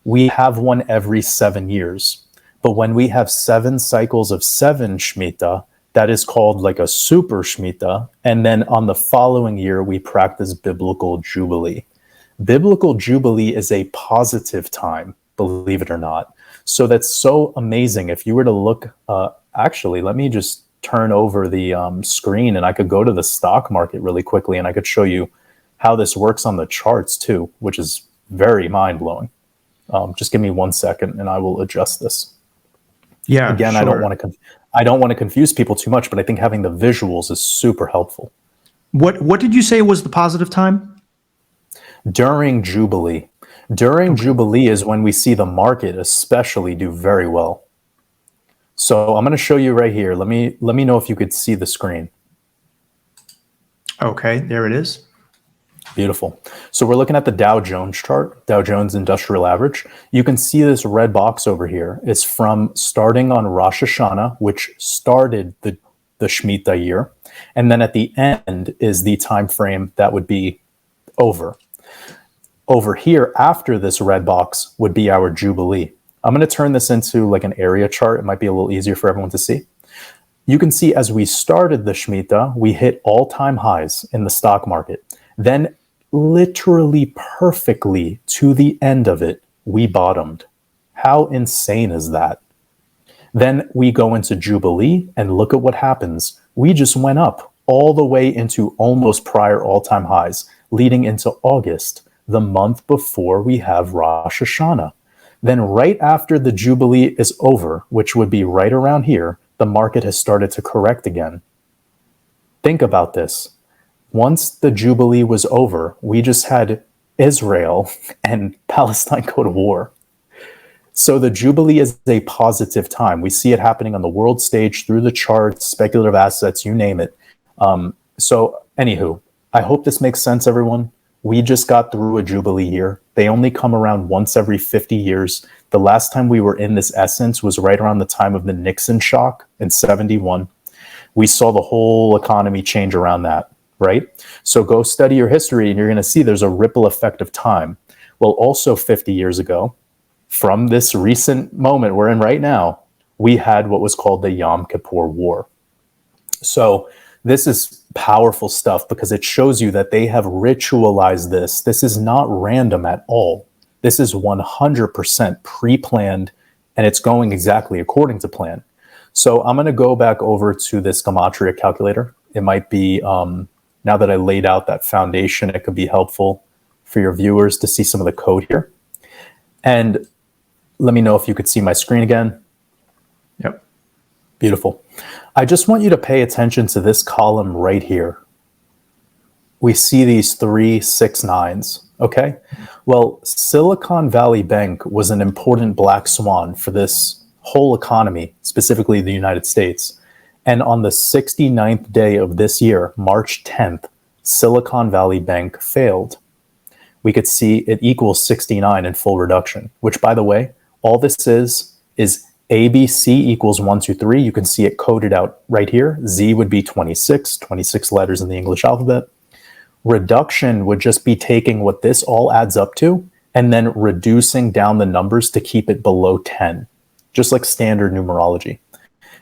We have one every 7 years. But when we have 7 cycles of 7 Shemitah, that is called like a super Shemitah. And then on the following year, we practice biblical Jubilee. Biblical Jubilee is a positive time, believe it or not. So that's so amazing. If you were to look, actually, let me just turn over the screen, and I could go to the stock market really quickly, and I could show you how this works on the charts too, which is very mind-blowing. Just give me 1 second, and I will adjust this. Yeah. Again, sure. I don't want to confuse people too much, but I think having the visuals is super helpful. What did you say was the positive time? During Jubilee. During Jubilee is when we see the market especially do very well. So I'm going to show you right here. Let me know if you could see the screen. Okay, there it is. Beautiful. So we're looking at the Dow Jones chart, Dow Jones Industrial Average. You can see this red box over here. It's from starting on Rosh Hashanah, which started the Shemitah year. And then at the end is the time frame that would be over. Over here, after this red box, would be our Jubilee. I'm going to turn this into like an area chart. It might be a little easier for everyone to see. You can see as we started the Shemitah, we hit all-time highs in the stock market. Then literally perfectly to the end of it, we bottomed. How insane is that? Then we go into Jubilee, and look at what happens. We just went up all the way into almost prior all-time highs, leading into August, the month before we have Rosh Hashanah. Then right after the Jubilee is over, which would be right around here, the market has started to correct again. Think about this. Once the Jubilee was over, we just had Israel and Palestine go to war. So the Jubilee is a positive time. We see it happening on the world stage, through the charts, speculative assets, you name it. So anywho, I hope this makes sense, everyone. We just got through a Jubilee year. They only come around once every 50 years. The last time we were in this essence was right around the time of the Nixon shock in 71. We saw the whole economy change around that, right? So go study your history, and you're going to see there's a ripple effect of time. Well, also 50 years ago, from this recent moment we're in right now, we had what was called the Yom Kippur War. So this is powerful stuff because it shows you that they have ritualized this. This is not random at all. This is 100% pre-planned, and it's going exactly according to plan. So I'm going to go back over to this Gematria calculator. It might be, now that I laid out that foundation, it could be helpful for your viewers to see some of the code here. And let me know if you could see my screen again. Yep. Beautiful. I just want you to pay attention to this column right here. We see these 3, 6, 9s. Okay. Well, Silicon Valley Bank was an important black swan for this whole economy, specifically the United States. And on the 69th day of this year, March 10th, Silicon Valley Bank failed. We could see it equals 69 in full reduction, which, by the way, all this is ABC equals 1, 2, 3. You can see it coded out right here. Z would be 26 letters in the English alphabet. Reduction would just be taking what this all adds up to and then reducing down the numbers to keep it below 10, just like standard numerology.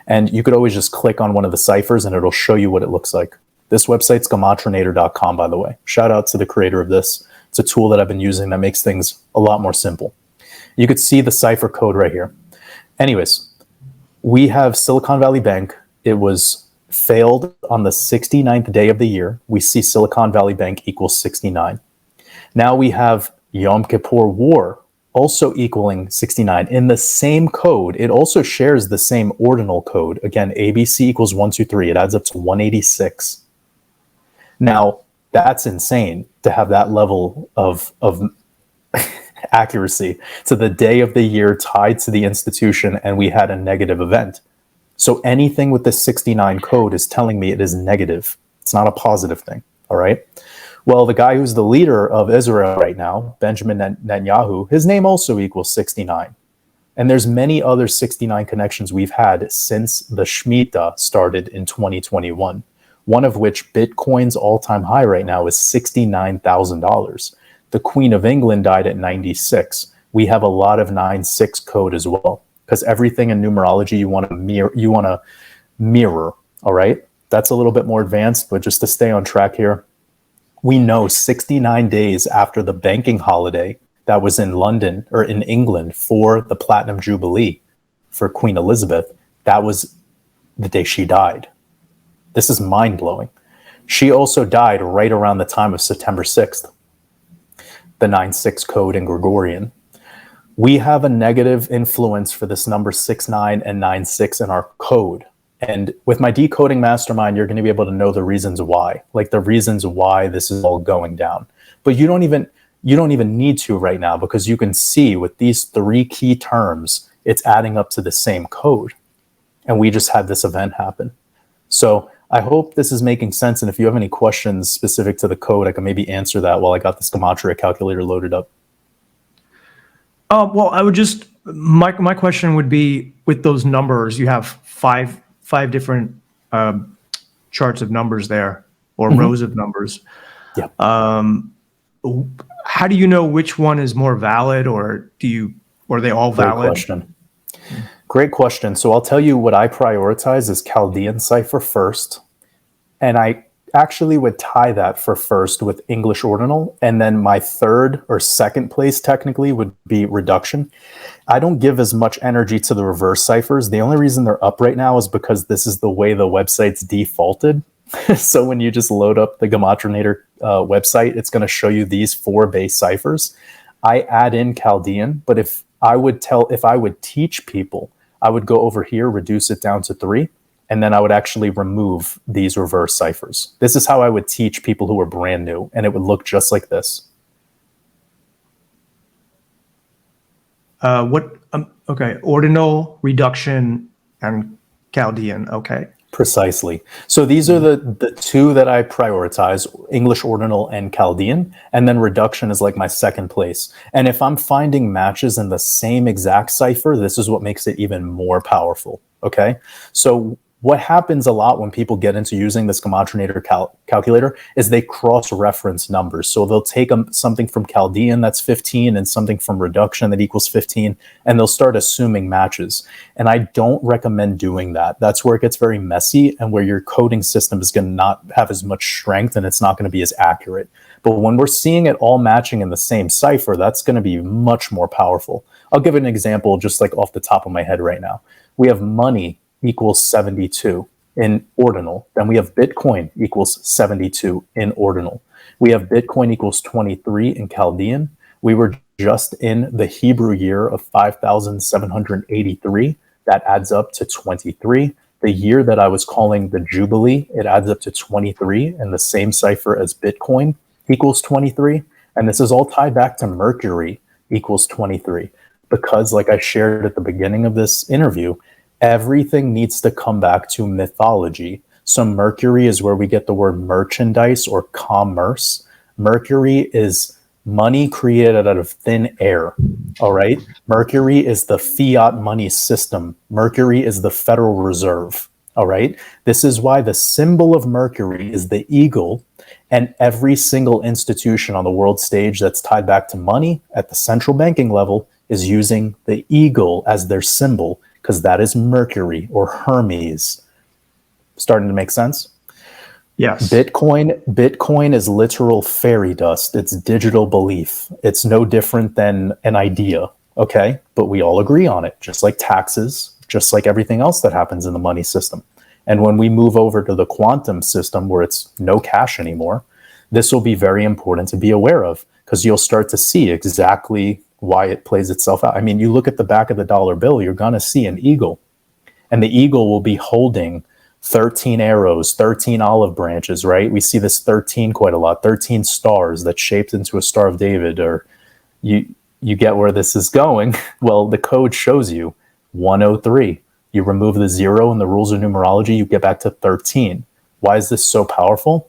And you could always just click on one of the ciphers and it'll show you what it looks like. This website's gematrinator.com, by the way. Shout out to the creator of this. It's a tool that I've been using that makes things a lot more simple. You could see the cipher code right here. Anyways, we have Silicon Valley Bank. It was failed on the 69th day of the year. We see Silicon Valley Bank equals 69. Now we have Yom Kippur War also equaling 69 in the same code. It also shares the same ordinal code. Again, ABC equals 1, 2, 3. It adds up to 186. Now, that's insane to have that level of accuracy to the day of the year tied to the institution, and we had a negative event. So anything with the 69 code is telling me it is negative. It's not a positive thing, all right? Well, the guy who's the leader of Israel right now, Benjamin Netanyahu, his name also equals 69. And there's many other 69 connections we've had since the Shemitah started in 2021, one of which Bitcoin's all-time high right now is $69,000. The Queen of England died at 96. We have a lot of 96 code as well, because everything in numerology you want to mirror, all right? That's a little bit more advanced, but just to stay on track here, we know 69 days after the banking holiday that was in London or in England for the Platinum Jubilee for Queen Elizabeth, that was the day she died. This is mind-blowing. She also died right around the time of September 6th, the 9/6 code in Gregorian. We have a negative influence for this number 69 and 96 in our code. And with my Decoding Mastermind, you're going to be able to know the reasons why, like the reasons why this is all going down. But you don't even need to right now, because you can see with these 3 key terms, it's adding up to the same code. And we just had this event happen. So I hope this is making sense. And if you have any questions specific to the code, I can maybe answer that while I got this Gematria calculator loaded up. Well, I would just, my question would be, with those numbers, you have five different charts of numbers there, or rows of numbers. Yeah. How do you know which one is more valid, or are they all valid? Great question. So I'll tell you what I prioritize is Chaldean cipher first. And I actually would tie that for first with English ordinal. And then my third or second place technically would be reduction. I don't give as much energy to the reverse ciphers. The only reason they're up right now is because this is the way the website's defaulted. So when you just load up the Gematrinator website, it's going to show you these 4 base ciphers. I add in Chaldean, but if I would teach people, I would go over here, reduce it down to 3, and then I would actually remove these reverse ciphers. This is how I would teach people who are brand new, and it would look just like this. Okay, ordinal, reduction, and Chaldean. Okay. Precisely. So these are the 2 that I prioritize, English ordinal and Chaldean, and then reduction is like my second place. And if I'm finding matches in the same exact cipher, this is what makes it even more powerful, okay? So what happens a lot when people get into using this Gematrinator calculator is they cross-reference numbers. So they'll take something from Chaldean that's 15 and something from reduction that equals 15, and they'll start assuming matches. And I don't recommend doing that. That's where it gets very messy and where your coding system is going to not have as much strength and it's not going to be as accurate. But when we're seeing it all matching in the same cipher, that's going to be much more powerful. I'll give an example just like off the top of my head right now. We have money equals 72 in ordinal. Then we have Bitcoin equals 72 in ordinal. We have Bitcoin equals 23 in Chaldean. We were just in the Hebrew year of 5,783. That adds up to 23. The year that I was calling the Jubilee, it adds up to 23, and the same cipher as Bitcoin equals 23. And this is all tied back to Mercury equals 23. Because like I shared at the beginning of this interview, everything needs to come back to mythology. So Mercury is where we get the word merchandise or commerce. Mercury is money created out of thin air. All right. Mercury is the fiat money system. Mercury is the Federal Reserve. All right. This is why the symbol of Mercury is the eagle, and every single institution on the world stage that's tied back to money at the central banking level is using the eagle as their symbol, because that is Mercury or Hermes. Starting to make sense? Yes. Bitcoin is literal fairy dust. It's digital belief. It's no different than an idea, okay? But we all agree on it, just like taxes, just like everything else that happens in the money system. And when we move over to the quantum system where it's no cash anymore, this will be very important to be aware of, because you'll start to see exactly why it plays itself out. I mean, you look at the back of the dollar bill, you're going to see an eagle, and the eagle will be holding 13 arrows, 13 olive branches, right? We see this 13 quite a lot, 13 stars that's shaped into a Star of David, or you get where this is going. Well, the code shows you 103. You remove the 0 in the rules of numerology, you get back to 13. Why is this so powerful?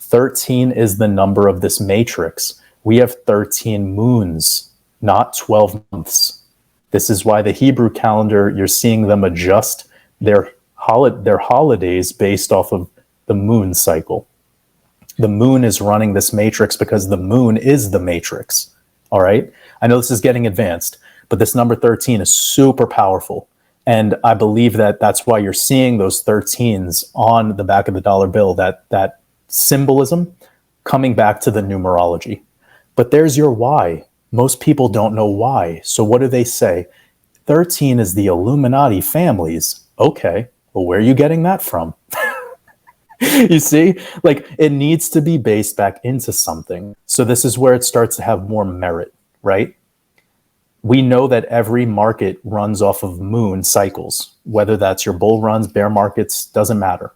13 is the number of this matrix. We have 13 moons, not 12 months. This is why the Hebrew calendar, you're seeing them adjust their holidays based off of the moon cycle. The moon is running this matrix because the moon is the matrix. All right. I know this is getting advanced, but this number 13 is super powerful. And I believe that that's why you're seeing those 13s on the back of the dollar bill, that symbolism coming back to the numerology. But there's your why. Most people don't know why. So what do they say? 13 is the Illuminati families. Okay, well, where are you getting that from? You see, like, it needs to be based back into something. So this is where it starts to have more merit, right? We know that every market runs off of moon cycles, whether that's your bull runs, bear markets, doesn't matter.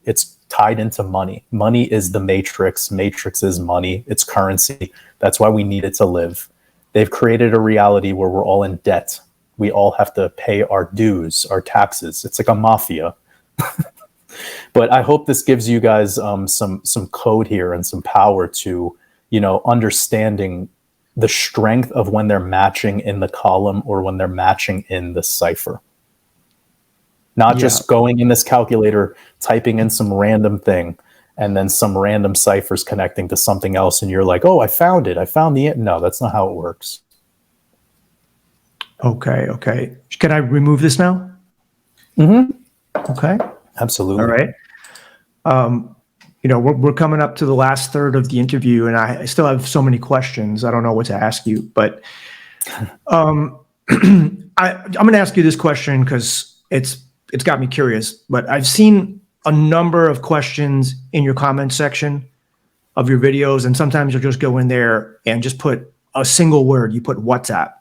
It's tied into money. Money is the matrix. Matrix is money. It's currency. That's why we need it to live. They've created a reality where we're all in debt. We all have to pay our dues, our taxes. It's like a mafia. But I hope this gives you guys some code here and some power to, understanding the strength of when they're matching in the column or when they're matching in the cipher. Not just going in this calculator, typing in some random thing, and then some random ciphers connecting to something else, and you're like, oh, I found it. I found the... No, that's not how it works. Okay. Can I remove this now? Mm-hmm. Okay. Absolutely. All right. We're coming up to the last third of the interview, and I still have so many questions. I don't know what to ask you, but I'm going to ask you this question because it's got me curious. But I've seen a number of questions in your comment section of your videos, and sometimes you'll just go in there and just put a single word. You put WhatsApp.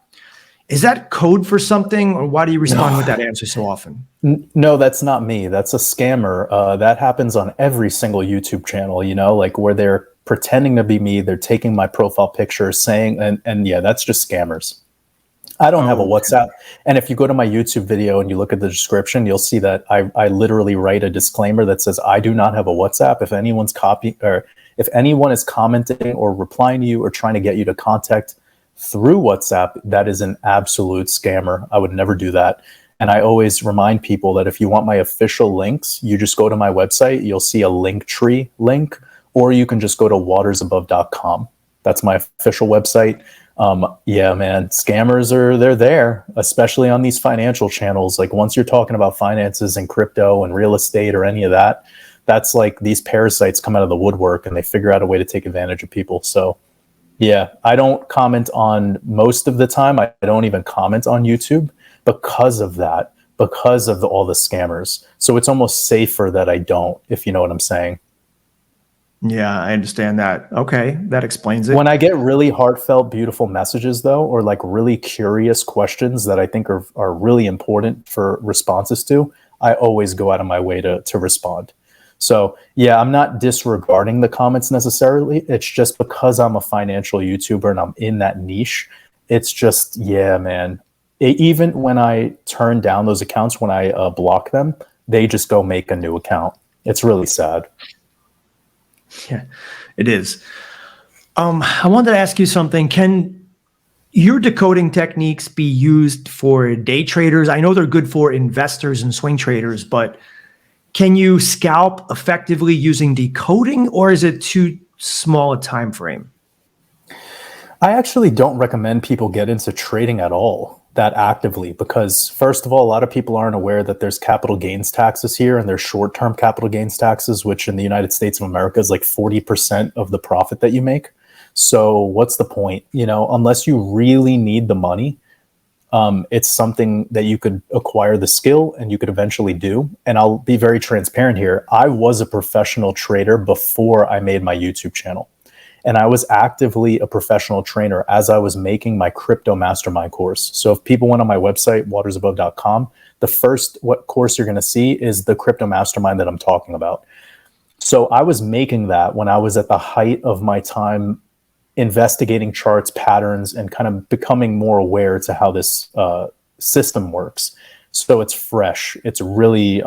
Is that code for something, or why do you respond with that answer so often? No, that's not me. That's a scammer. That happens on every single YouTube channel, like where they're pretending to be me. They're taking my profile picture, saying, and yeah, that's just scammers. I don't have a WhatsApp. And if you go to my YouTube video and you look at the description, you'll see that I literally write a disclaimer that says, I do not have a WhatsApp. If anyone's if anyone is commenting or replying to you or trying to get you to contact through WhatsApp, that is an absolute scammer. I would never do that. And I always remind people that if you want my official links, you just go to my website, you'll see a Linktree link, or you can just go to watersabove.com. That's my official website. Yeah, man, scammers they're there, especially on these financial channels. Like once you're talking about finances and crypto and real estate or any of that, that's like these parasites come out of the woodwork and they figure out a way to take advantage of people. So yeah, I don't comment on most of the time. I don't even comment on YouTube because of that, because of all the scammers. So it's almost safer that I don't, if you know what I'm saying. Yeah, I understand that. Okay, that explains it. When I get really heartfelt, beautiful messages, though, or like really curious questions that I think are really important for responses to, I always go out of my way to respond. So yeah, I'm not disregarding the comments necessarily. It's just because I'm a financial YouTuber and I'm in that niche. It's just, yeah, man. Even when I turn down those accounts, when I block them, they just go make a new account. It's really sad. Yeah, it is. I wanted to ask you something. Can your decoding techniques be used for day traders? I know they're good for investors and swing traders, but can you scalp effectively using decoding, or is it too small a time frame? I actually don't recommend people get into trading at all that actively because, first of all, a lot of people aren't aware that there's capital gains taxes here, and there's short-term capital gains taxes, which in the United States of America is like 40% of the profit that you make. So what's the point? You know, unless you really need the money, it's something that you could acquire the skill and you could eventually do. And I'll be very transparent here. I was a professional trader before I made my YouTube channel. And I was actively a professional trainer as I was making my crypto mastermind course. So if people went on my website, watersabove.com, the first course you're going to see is the crypto mastermind that I'm talking about. So I was making that when I was at the height of my time investigating charts, patterns, and kind of becoming more aware to how this system works. So it's fresh. It's really, it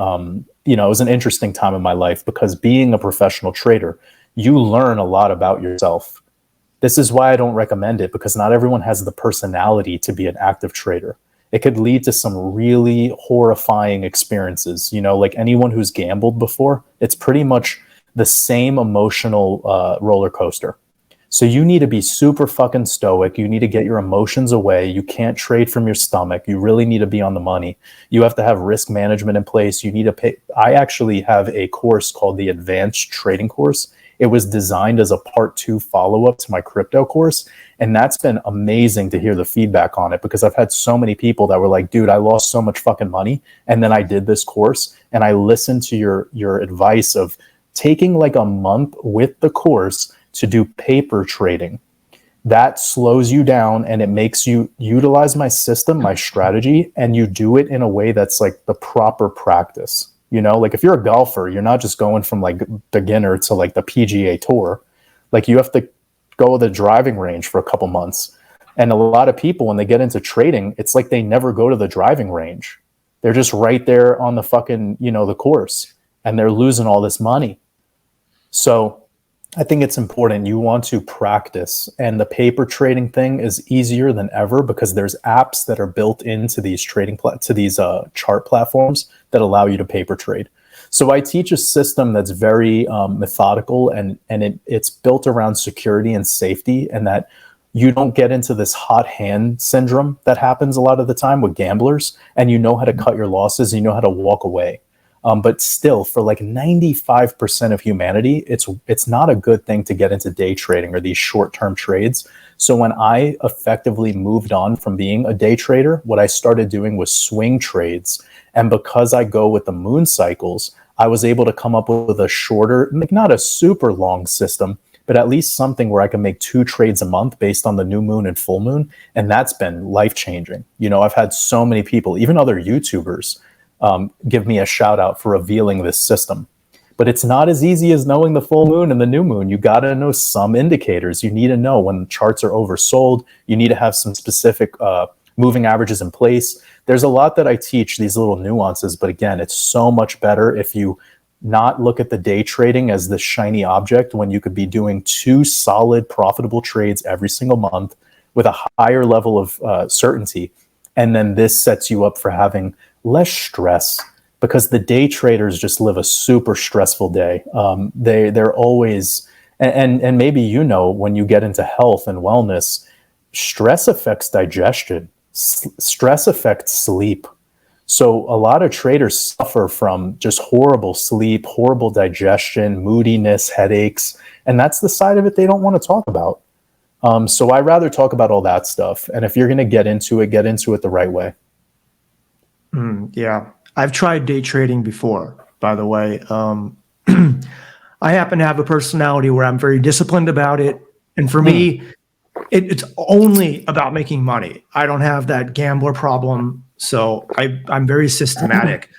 was an interesting time in my life because being a professional trader, you learn a lot about yourself. This is why I don't recommend it, because not everyone has the personality to be an active trader. It could lead to some really horrifying experiences. You know, like anyone who's gambled before, it's pretty much the same emotional roller coaster. So you need to be super fucking stoic. You need to get your emotions away. You can't trade from your stomach. You really need to be on the money. You have to have risk management in place. You need to pay. I actually have a course called the Advanced Trading Course. It was designed as a part 2 follow-up to my crypto course. And that's been amazing to hear the feedback on it, because I've had so many people that were like, dude, I lost so much fucking money. And then I did this course and I listened to your advice of taking like a month with the course to do paper trading. That slows you down and it makes you utilize my system, my strategy, and you do it in a way that's like the proper practice. You know, like if you're a golfer, you're not just going from like beginner to like the PGA Tour. Like you have to go to the driving range for a couple months. And a lot of people, when they get into trading, it's like they never go to the driving range. They're just right there on the fucking, the course, and they're losing all this money. So I think it's important. You want to practice, and the paper trading thing is easier than ever because there's apps that are built into these chart platforms that allow you to paper trade. So I teach a system that's very methodical, and it's built around security and safety, and that you don't get into this hot hand syndrome that happens a lot of the time with gamblers, and you know how to cut your losses, and you know how to walk away. But still, for like 95% of humanity, it's not a good thing to get into day trading or these short-term trades. So when I effectively moved on from being a day trader, what I started doing was swing trades. And because I go with the moon cycles, I was able to come up with a shorter, like not a super long system, but at least something where I can make 2 trades a month based on the new moon and full moon. And that's been life-changing. I've had so many people, even other YouTubers, give me a shout out for revealing this system. But it's not as easy as knowing the full moon and the new moon. You got to know some indicators. You need to know when charts are oversold. You need to have some specific moving averages in place. There's a lot that I teach, these little nuances. But again, it's so much better if you not look at the day trading as the shiny object, when you could be doing 2 solid, profitable trades every single month with a higher level of certainty. And then this sets you up for having less stress, because the day traders just live a super stressful day. They're always, and maybe, when you get into health and wellness, stress affects digestion, stress affects sleep. So a lot of traders suffer from just horrible sleep, horrible digestion, moodiness, headaches, and that's the side of it they don't want to talk about. So I rather talk about all that stuff. And if you're going to get into it the right way. Yeah. I've tried day trading before, by the way. I happen to have a personality where I'm very disciplined about it. And for me, it's only about making money. I don't have that gambler problem. So I'm very systematic.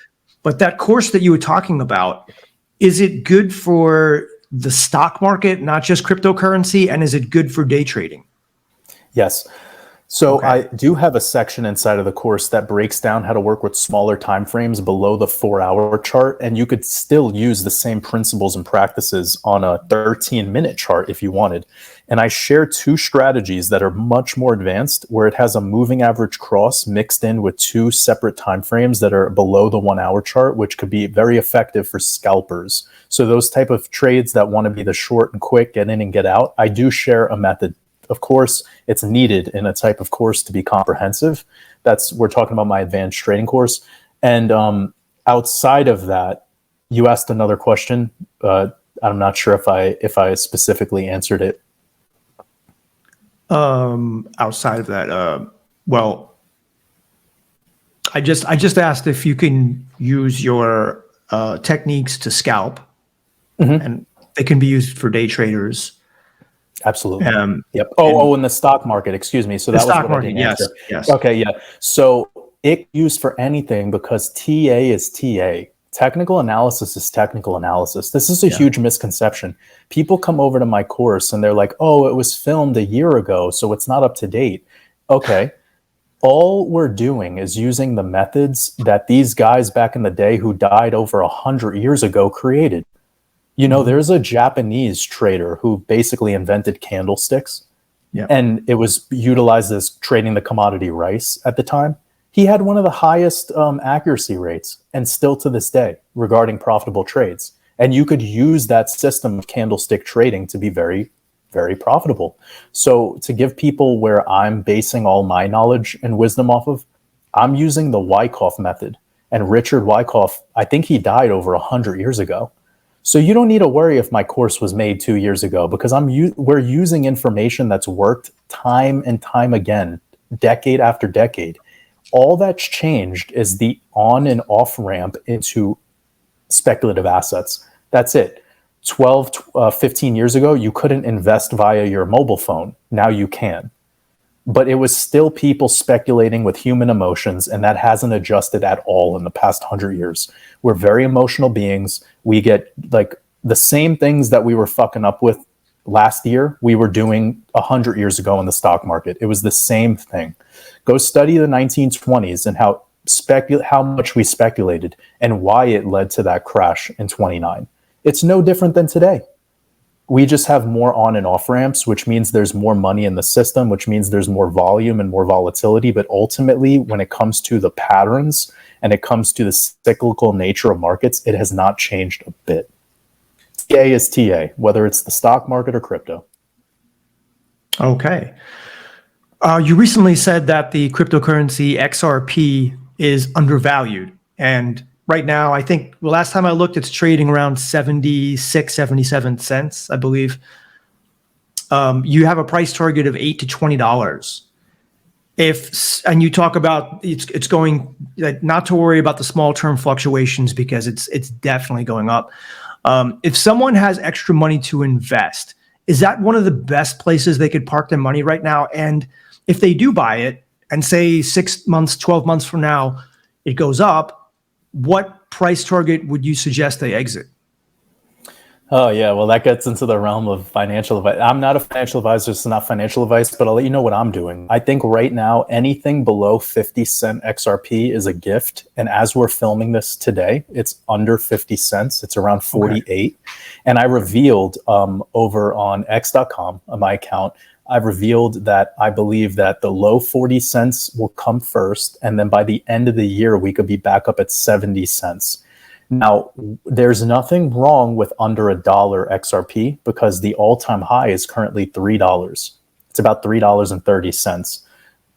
But that course that you were talking about, is it good for the stock market, not just cryptocurrency? And is it good for day trading? Yes. So Okay. I do have a section inside of the course that breaks down how to work with smaller time frames below the 4-hour chart, and you could still use the same principles and practices on a 13-minute chart if you wanted. And I share 2 strategies that are much more advanced, where it has a moving average cross mixed in with 2 separate time frames that are below the 1-hour chart, which could be very effective for scalpers. So those type of trades that want to be the short and quick, get in and get out, I do share a method. Of course, it's needed in a type of course to be comprehensive. We're talking about my advanced trading course. And outside of that, you asked another question. I'm not sure if I specifically answered it. Outside of that, well, I just asked if you can use your techniques to scalp, and they can be used for day traders. Absolutely. Yep. Oh, in the stock market, excuse me. So that was stock what I market, didn't yes, answer. yes. Okay, yeah. So it used for anything because TA is TA. Technical analysis is technical analysis. This is a huge misconception. People come over to my course and they're like, oh, it was filmed a year ago, so it's not up to date. Okay. All we're doing is using the methods that these guys back in the day who died over 100 years ago created. There's a Japanese trader who basically invented candlesticks, and it was utilized as trading the commodity rice at the time. He had one of the highest accuracy rates, and still to this day, regarding profitable trades. And you could use that system of candlestick trading to be very, very profitable. So to give people where I'm basing all my knowledge and wisdom off of, I'm using the Wyckoff method. And Richard Wyckoff, I think he died over 100 years ago. So you don't need to worry if my course was made 2 years ago, because we're using information that's worked time and time again, decade after decade. All that's changed is the on and off ramp into speculative assets. That's it. 15 years ago, you couldn't invest via your mobile phone. Now you can. But it was still people speculating with human emotions, and that hasn't adjusted at all in the past 100 years. We're very emotional beings. We get like the same things that we were fucking up with last year, we were doing 100 years ago in the stock market. It was the same thing. Go study the 1920s and how much we speculated and why it led to that crash in 29. It's no different than today. We just have more on and off ramps, which means there's more money in the system, which means there's more volume and more volatility. But ultimately, when it comes to the patterns and it comes to the cyclical nature of markets, it has not changed a bit. TA is TA, whether it's the stock market or crypto. Okay. You recently said that the cryptocurrency XRP is undervalued. And right now, I think the last time I looked, it's trading around 76, 77 cents, I believe. You have a price target of $8 to $20. And you talk about it's going, like, not to worry about the small term fluctuations because it's definitely going up. If someone has extra money to invest, is that one of the best places they could park their money right now? And if they do buy it and say 6 months, 12 months from now, it goes up, what price target would you suggest they exit? Oh, yeah. Well, that gets into the realm of financial advice. I'm not a financial advisor. It's not financial advice, but I'll let you know what I'm doing. I think right now, anything below 50 cent XRP is a gift. And as we're filming this today, it's under 50 cents. It's around 48. Okay. And I revealed over on x.com, on my account, I've revealed that I believe that the low 40 cents will come first, and then by the end of the year, we could be back up at 70 cents. Now, there's nothing wrong with under $1 XRP because the all-time high is currently $3. It's about $3.30,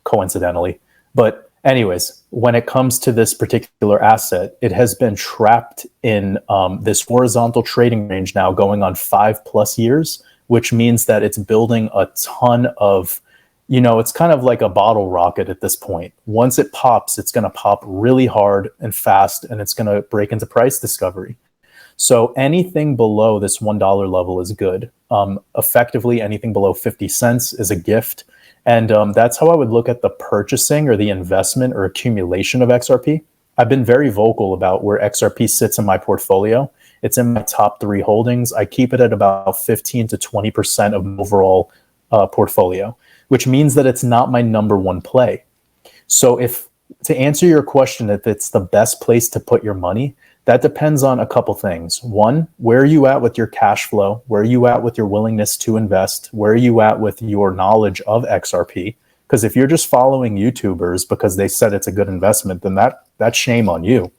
coincidentally. But anyways, when it comes to this particular asset, it has been trapped in this horizontal trading range now going on 5+ years, which means that it's building a ton of, it's kind of like a bottle rocket at this point. Once it pops, it's going to pop really hard and fast, and it's going to break into price discovery. So anything below this $1 level is good. Effectively, anything below 50 cents is a gift. And that's how I would look at the purchasing or the investment or accumulation of XRP. I've been very vocal about where XRP sits in my portfolio. It's in my top 3 holdings. I keep it at about 15 to 20% of my overall portfolio, which means that it's not my number one play. So to answer your question, if it's the best place to put your money, that depends on a couple things. One, where are you at with your cash flow? Where are you at with your willingness to invest? Where are you at with your knowledge of XRP? Because if you're just following YouTubers because they said it's a good investment, then that's shame on you,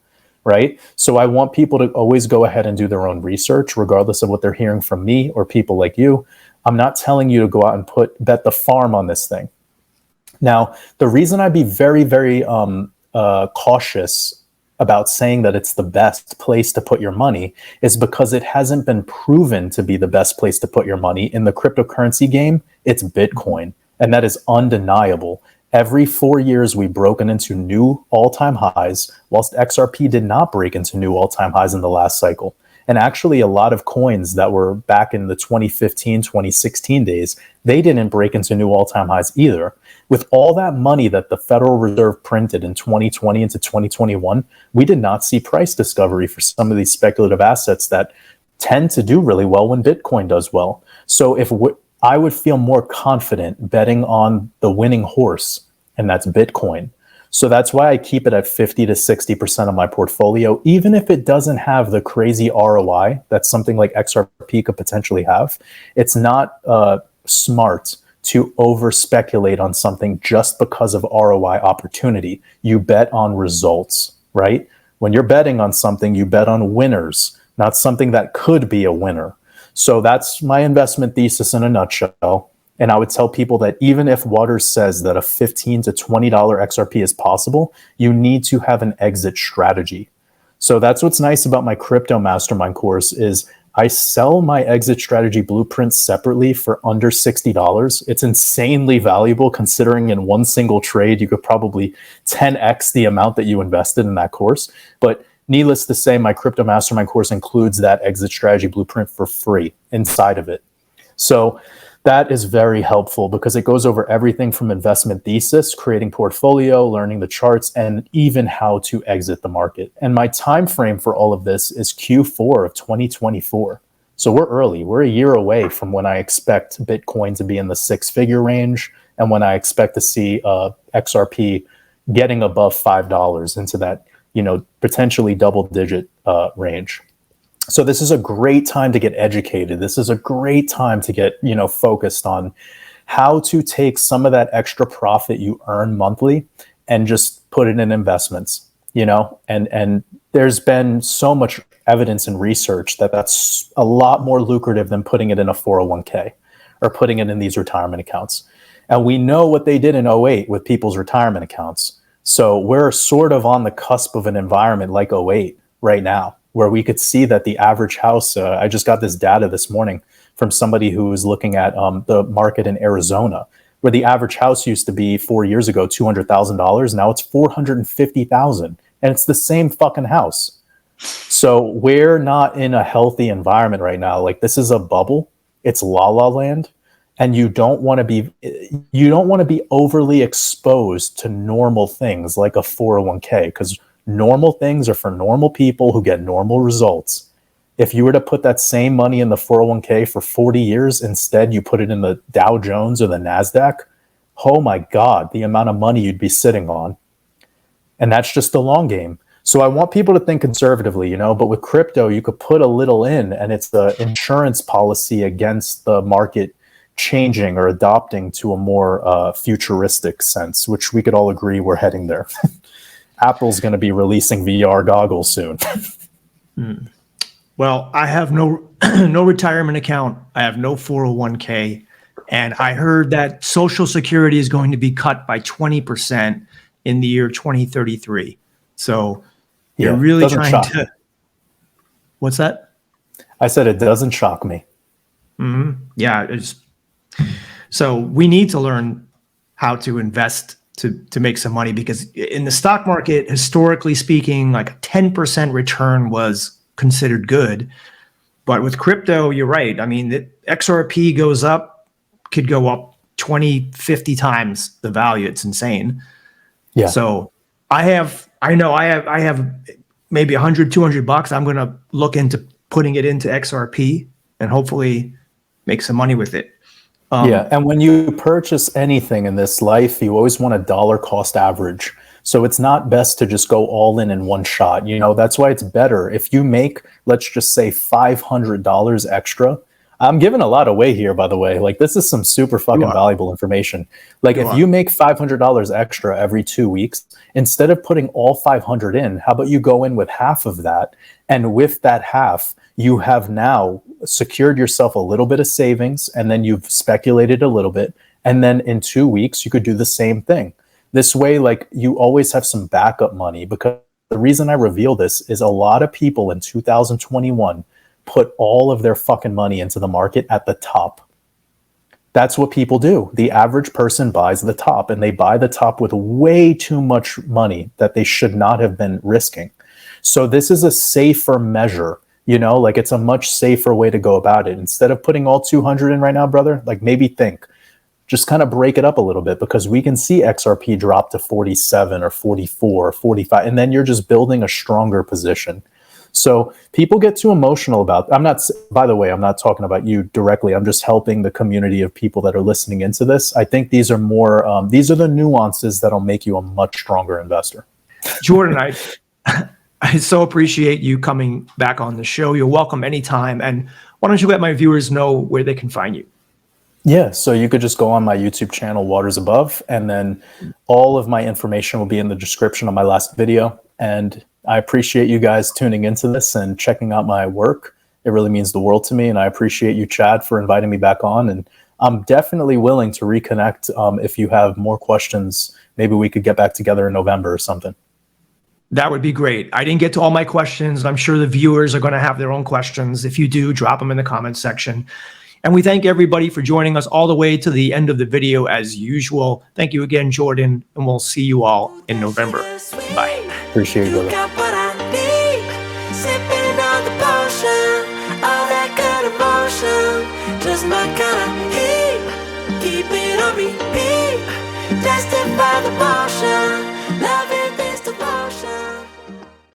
right? So I want people to always go ahead and do their own research, regardless of what they're hearing from me or people like you. I'm not telling you to go out and bet the farm on this thing. Now, the reason I'd be very, very cautious about saying that it's the best place to put your money is because it hasn't been proven to be the best place to put your money. In the cryptocurrency game, it's Bitcoin, and that is undeniable. Every 4 years, we've broken into new all-time highs, whilst XRP did not break into new all-time highs in the last cycle. And actually, a lot of coins that were back in the 2015, 2016 days, they didn't break into new all-time highs either. With all that money that the Federal Reserve printed in 2020 into 2021, we did not see price discovery for some of these speculative assets that tend to do really well when Bitcoin does well. So I would feel more confident betting on the winning horse, and that's Bitcoin. So that's why I keep it at 50 to 60% of my portfolio, even if it doesn't have the crazy ROI that something like XRP could potentially have. It's not smart to over speculate on something just because of ROI opportunity. You bet on results, right? When you're betting on something, you bet on winners, not something that could be a winner. So that's my investment thesis in a nutshell. And I would tell people that even if Waters says that a $15 to $20 XRP is possible, you need to have an exit strategy. So that's what's nice about my crypto mastermind course is I sell my exit strategy blueprint separately for under $60. It's insanely valuable considering in one single trade, you could probably 10x the amount that you invested in that course. But needless to say, my crypto mastermind course includes that exit strategy blueprint for free inside of it. So that is very helpful because it goes over everything from investment thesis, creating portfolio, learning the charts, and even how to exit the market. And my time frame for all of this is Q4 of 2024. So we're early. We're a year away from when I expect Bitcoin to be in the 6-figure range and when I expect to see XRP getting above $5 into that, potentially double-digit range. So this is a great time to get educated. This is a great time to get, focused on how to take some of that extra profit you earn monthly and just put it in investments, and there's been so much evidence and research that that's a lot more lucrative than putting it in a 401k or putting it in these retirement accounts. And we know what they did in '08 with people's retirement accounts. So we're sort of on the cusp of an environment like '08 right now, where we could see that the average house, I just got this data this morning from somebody who was looking at the market in Arizona, where the average house used to be 4 years ago, $200,000. Now it's $450,000, and it's the same fucking house. So we're not in a healthy environment right now. Like, this is a bubble. It's la la land. And you don't want to be overly exposed to normal things like a 401k, because normal things are for normal people who get normal results. If you were to put that same money in the 401k for 40 years, instead you put it in the Dow Jones or the NASDAQ, oh my God, the amount of money you'd be sitting on. And that's just the long game. So I want people to think conservatively, but with crypto, you could put a little in and it's the insurance policy against the market, changing or adopting to a more futuristic sense, which we could all agree we're heading there. Apple's going to be releasing VR goggles soon. Well, I have no no retirement account. I have no 401k. And I heard that Social Security is going to be cut by 20% in the year 2033. So you're really trying to... What's that? I said it doesn't shock me. Yeah. So we need to learn how to invest to make some money, because in the stock market, historically speaking, like a 10% return was considered good. But with crypto, you're right. I mean, the XRP goes up, could go up 20, 50 times the value. It's insane. Yeah. So I have maybe 100, 200 bucks. I'm going to look into putting it into XRP and hopefully make some money with it. Yeah, and when you purchase anything in this life, you always want a dollar cost average. So it's not best to just go all in one shot. You know, that's why it's better if you make, let's just say, $500 extra. I'm giving a lot away here, by the way. Like, this is some super fucking valuable information. Like, if you make $500 extra every 2 weeks, instead of putting all 500 in, how about you go in with half of that? And with that half, you have now secured yourself a little bit of savings, and then you've speculated a little bit. And then in 2 weeks, you could do the same thing. This way, like, you always have some backup money, because the reason I reveal this is a lot of people in 2021 put all of their fucking money into the market at the top. That's what people do. The average person buys the top, and they buy the top with way too much money that they should not have been risking. So this is a safer measure, you know, like, it's a much safer way to go about it. Instead of putting all 200 in right now, brother, like, maybe just kind of break it up a little bit, because we can see XRP drop to 47 or 44 or 45, and then you're just building a stronger position. So people get too emotional about, by the way, I'm not talking about you directly. I'm just helping the community of people that are listening into this. I think these are more, these are the nuances that'll make you a much stronger investor. Jordan, I so appreciate you coming back on the show. You're welcome anytime. And why don't you let my viewers know where they can find you? Yeah, so you could just go on my YouTube channel, Waters Above, and then all of my information will be in the description of my last video. And I appreciate you guys tuning into this and checking out my work. It really means the world to me. And I appreciate you, Chad, for inviting me back on. And I'm definitely willing to reconnect if you have more questions. Maybe we could get back together in November or something. That would be great. I didn't get to all my questions. I'm sure the viewers are going to have their own questions. If you do, drop them in the comments section. And we thank everybody for joining us all the way to the end of the video as usual. Thank you again, Jordan, and we'll see you all in November. Bye. Appreciate you, brother. Got what I need, sipping on the potion, all that good emotion, just my kind of heat, keep it on repeat, tested by the motion.